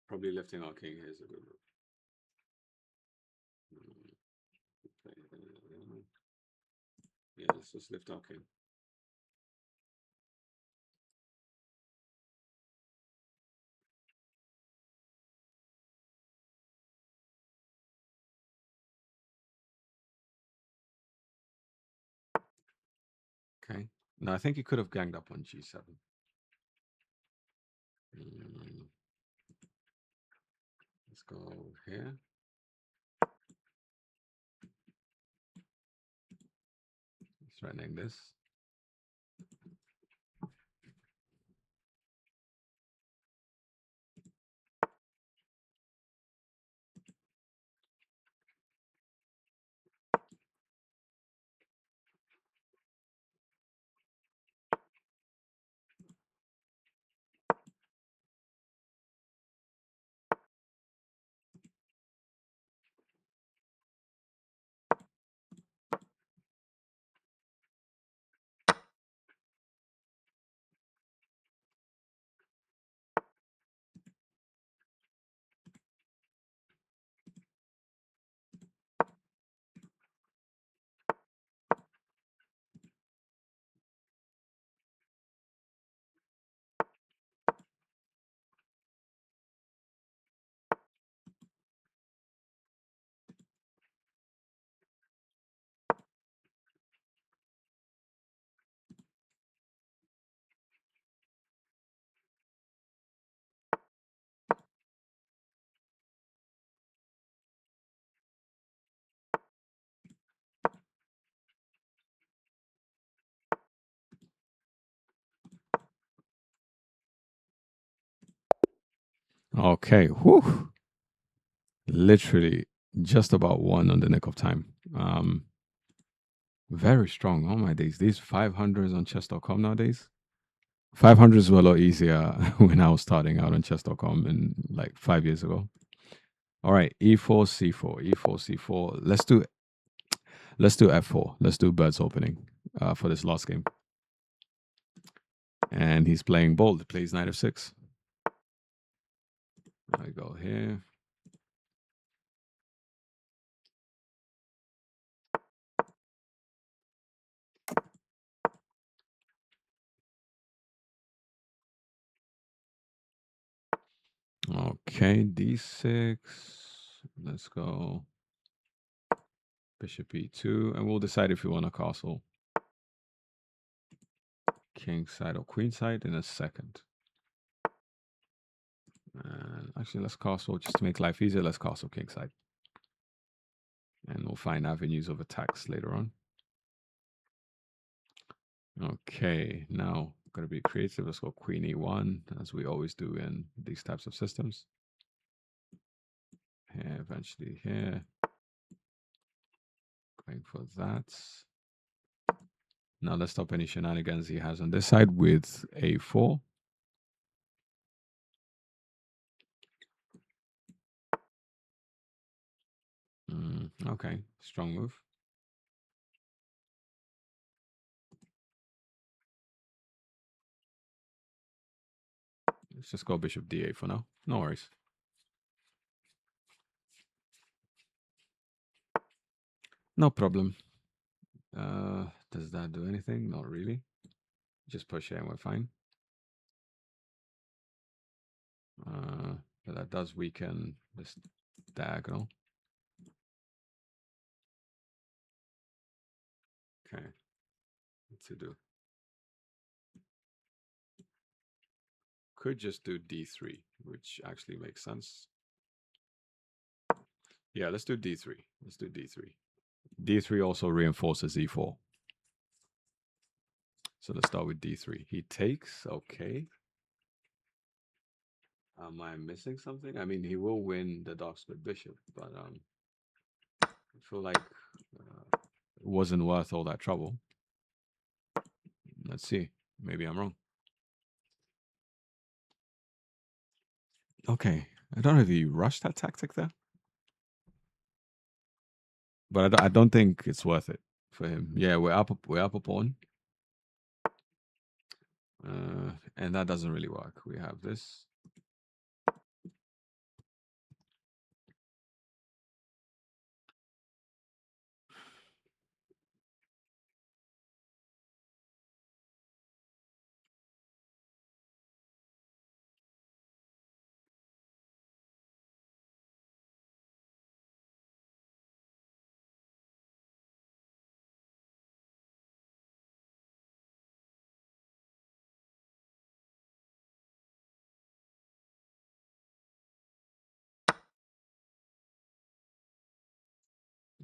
Probably lifting our king here is a good move. Yeah, let's just lift our king. Okay. No, I think he could have ganged up on g7. Let's go here. Threatening this. Okay. Whew. Literally just about one on the nick of time. Very strong. Oh my days. These 500s on chess.com nowadays. 500s were a lot easier when I was starting out on chess.com in like 5 years ago. All right, e4, c4, e4, c4. Let's do f4. Let's do bird's opening for this last game. And he's playing bold. He plays knight f6. I go here. Okay, d6. Let's go. Bishop e2. And we'll decide if we want a castle. King side or queen side in a second. And actually, let's castle just to make life easier. Let's castle king side. And we'll find avenues of attacks later on. Okay, now Gonna be creative. Let's go queen e1, as we always do in these types of systems. Here, eventually here. Going for that. Now let's stop any shenanigans he has on this side with a4. Okay, strong move. Let's just go bishop d8 for now. No worries. No problem. Does that do anything? Not really. Just push it and we're fine. But that does weaken this diagonal. Okay. What to do? Could just do d3, which actually makes sense. Yeah, let's do d3. Let's do d3. d3 also reinforces e4. So let's start with d3. He takes, okay. Am I missing something? I mean, he will win the dark split bishop, but I feel like it wasn't worth all that trouble. Let's see. Maybe I'm wrong. Okay. I don't know if he rushed that tactic there. But I don't think it's worth it for him. Yeah, we're up a pawn. And that doesn't really work. We have this.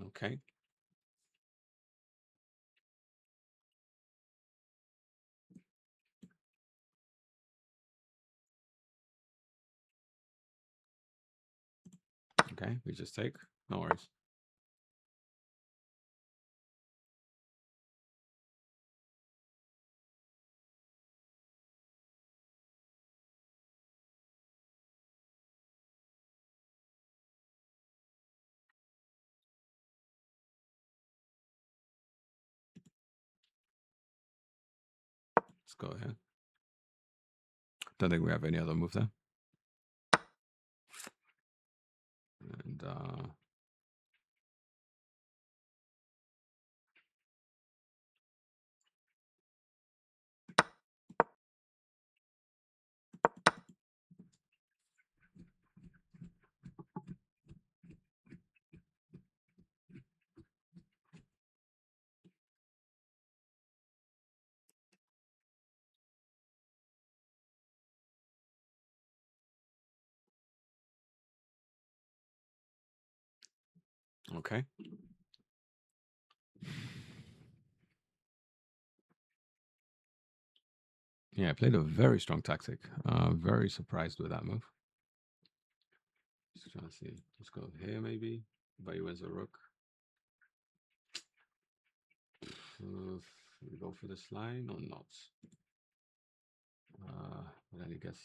Okay. Okay, we just take. No worries. Let's go here. Don't think we have any other move there. And okay. Yeah, I played a very strong tactic. Very surprised with that move. Just trying to see. Let's go here maybe. But he wins a rook. We go for this line or not? But then I guess.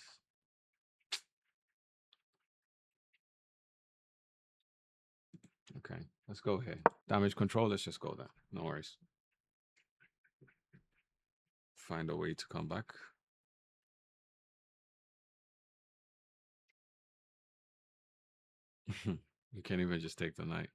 Okay, let's go here. Damage control, let's just go there. No worries. Find a way to come back. You can't even just take the knight.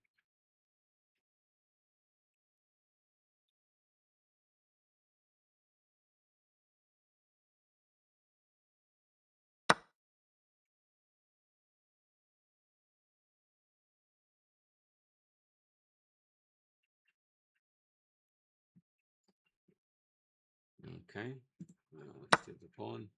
Okay, let's take the pawn.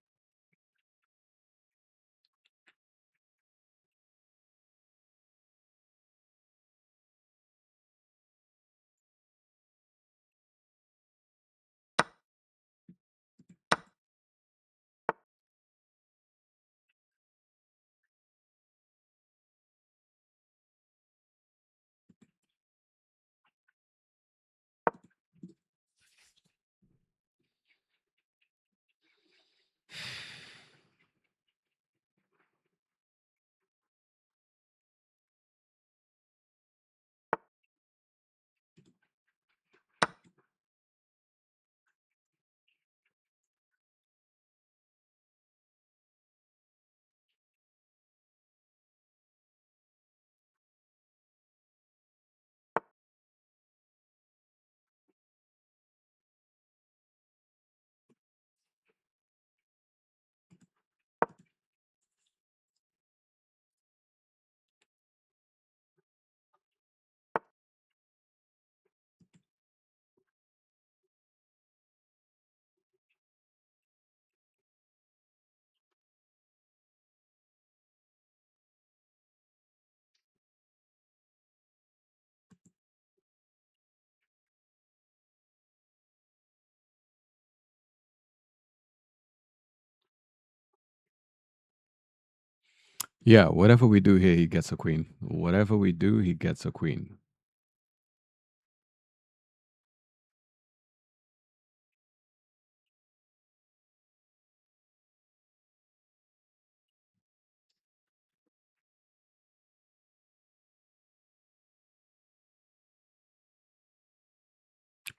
Yeah, whatever we do here, he gets a queen. Whatever we do, he gets a queen.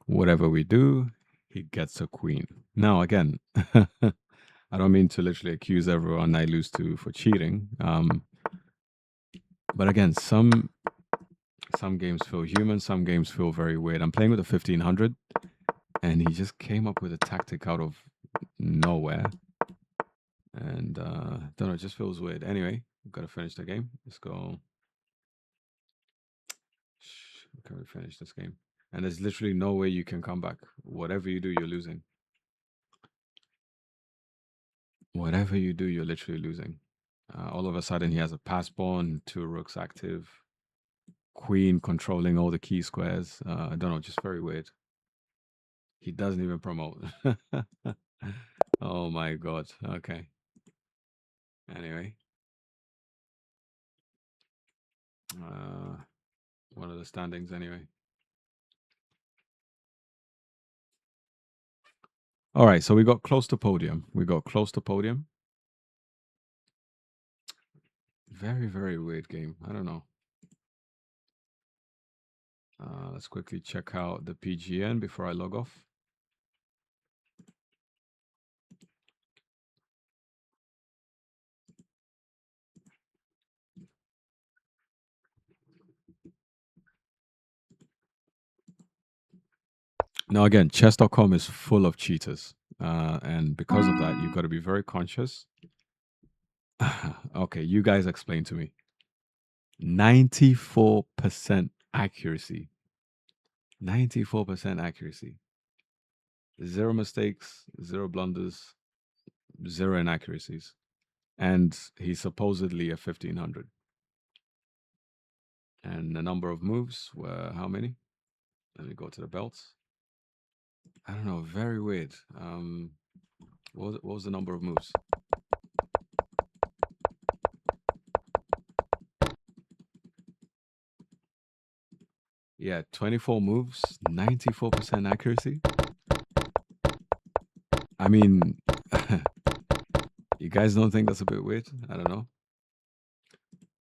Whatever we do, he gets a queen. Now, again, I don't mean to literally accuse everyone I lose to for cheating. But again, some games feel human, some games feel very weird. I'm playing with a 1500, and he just came up with a tactic out of nowhere, and don't know, it just feels weird. Anyway, we've got to finish the game. Let's go. Can we finish this game? And there's literally no way you can come back. Whatever you do, you're losing. Whatever you do, you're literally losing. All of a sudden, he has a pass pawn, two rooks active, queen controlling all the key squares. I don't know, just very weird. He doesn't even promote. Oh my god. Okay. Anyway, uh, what are the standings anyway? All right, so we got close to podium. We got close to podium. Very, very weird game. I don't know. Let's quickly check out the PGN before I log off. Now, again, chess.com is full of cheaters. And because of that, you've got to be very conscious. Okay, you guys explain to me. 94% accuracy. 94% accuracy. Zero mistakes, zero blunders, zero inaccuracies. And he's supposedly a 1500. And the number of moves were how many? Let me go to the belts. I don't know, very weird. What was the number of moves? Yeah, 24 moves, 94% accuracy. I mean, you guys don't think that's a bit weird? I don't know.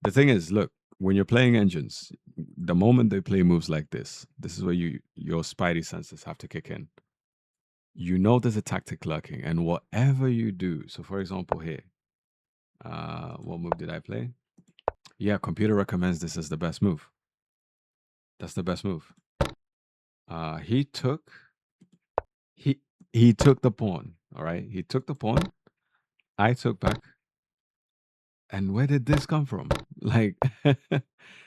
The thing is, look, when you're playing engines, the moment they play moves like this is where your spidey senses have to kick in. You know there's a tactic lurking, and whatever you do. So, for example, here, what move did I play? Yeah, computer recommends this as the best move. That's the best move. He took he he took the pawn. All right, he took the pawn. I took back. And where did this come from? Like,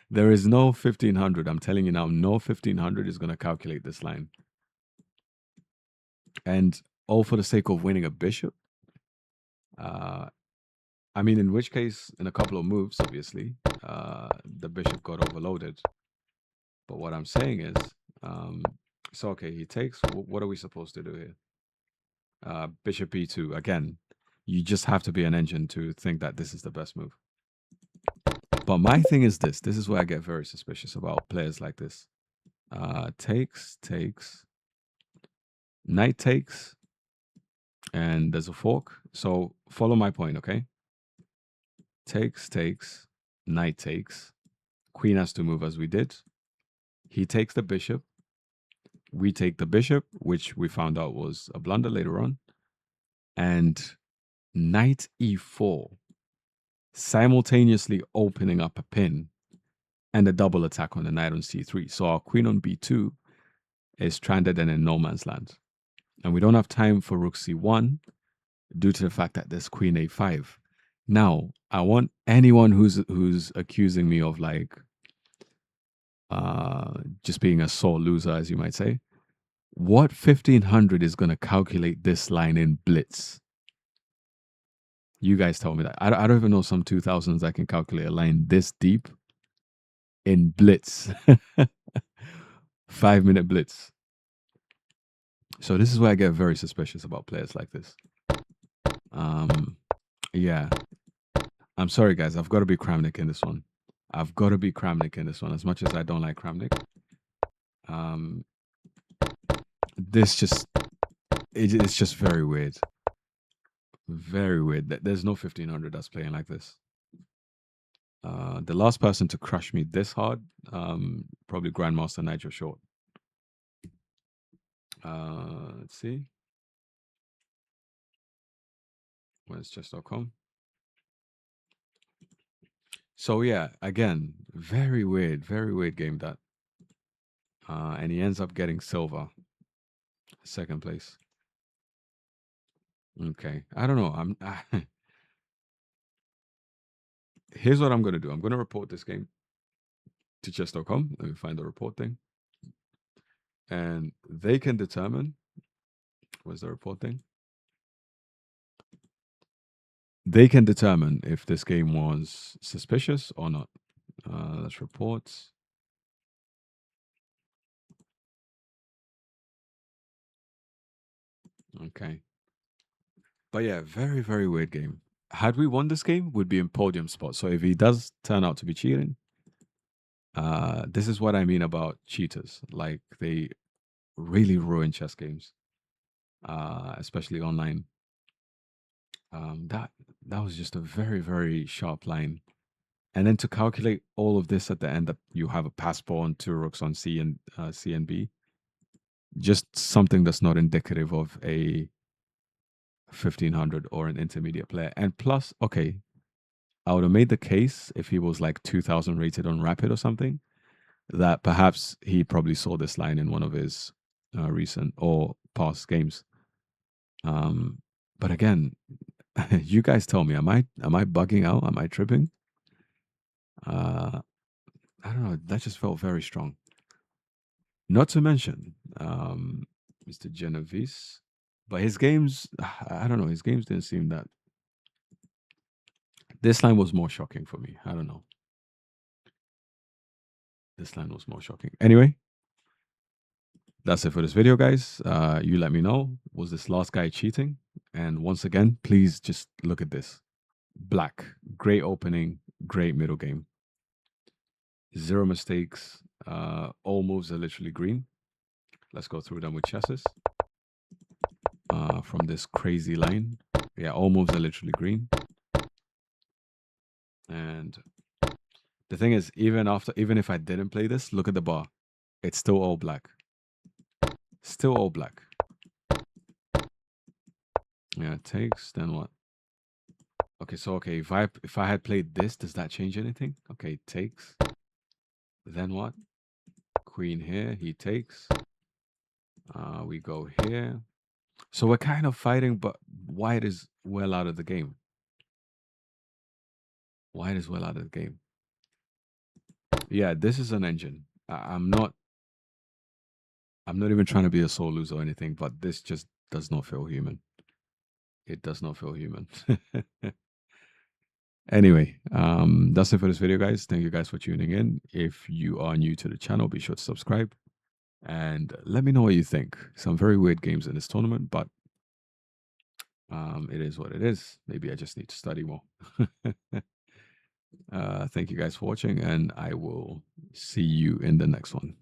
there is no 1500. I'm telling you now, no 1500 is going to calculate this line. And all for the sake of winning a bishop. I mean, in which case, in a couple of moves, obviously, the bishop got overloaded. But what I'm saying is, so okay, he takes. What are we supposed to do here? Bishop e2. Again, you just have to be an engine to think that this is the best move. But my thing is this. This is where I get very suspicious about players like this. Takes, knight takes, and there's a fork. So follow my point, okay? Takes, knight takes. Queen has to move as we did. He takes the bishop. We take the bishop, which we found out was a blunder later on. And knight e4, simultaneously opening up a pin and a double attack on the knight on c3. So our queen on b2 is stranded and in no man's land. And we don't have time for rook c1 due to the fact that there's queen a5. Now, I want anyone who's accusing me of like just being a sore loser, as you might say, what 1500 is going to calculate this line in Blitz? You guys tell me that. I don't even know some 2000s that can calculate a line this deep in Blitz. 5-minute Blitz. So this is where I get very suspicious about players like this. Yeah. I'm sorry, guys. I've got to be Kramnik in this one. I've got to be Kramnik in this one. As much as I don't like Kramnik, um, this just it's just very weird. Very weird. There's no 1500 that's playing like this. The last person to crush me this hard, probably Grandmaster Nigel Short. Let's see. Where's chess.com? So yeah, again, very weird game that. And he ends up getting silver, second place. Okay, I don't know. Here's what I'm gonna do. I'm gonna report this game to chess.com. Let me find the report thing, and they can determine. Where's the report thing? They can determine if this game was suspicious or not. Let's report. Okay. But yeah, very weird game. Had we won this game, we'd be in podium spot. So if he does turn out to be cheating, this is what I mean about cheaters. Like they really ruin chess games, especially online. That was just a very sharp line. And then to calculate all of this at the end, that you have a pass pawn on two rooks on C and B, just something that's not indicative of a 1500 or an intermediate player. And plus, okay, I would have made the case if he was like 2000 rated on Rapid or something, that perhaps he probably saw this line in one of his recent or past games. But again, you guys tell me, am I bugging out? Am I tripping? I don't know. That just felt very strong. Not to mention Mr. Genovese, but his games, I don't know. His games didn't seem that. This line was more shocking for me. I don't know. This line was more shocking. Anyway, that's it for this video, guys. You let me know. Was this last guy cheating? And once again, please just look at this. Black. Great opening. Great middle game. Zero mistakes. All moves are literally green. Let's go through them with chesses. From this crazy line. Yeah, all moves are literally green. And the thing is, even if I didn't play this, look at the bar. It's still all black. Still all black. Yeah, it takes, then what? Okay, so if I had played this, does that change anything? Okay, takes. Then what? Queen here, he takes. We go here. So we're kind of fighting, but white is well out of the game. White is well out of the game. Yeah, this is an engine. I'm not even trying to be a soul loser or anything, but this just does not feel human. It does not feel human. Anyway, that's it for this video, guys. Thank you guys for tuning in. If you are new to the channel, be sure to subscribe and let me know what you think. Some very weird games in this tournament, but it is what it is. Maybe I just need to study more. Thank you guys for watching, and I will see you in the next one.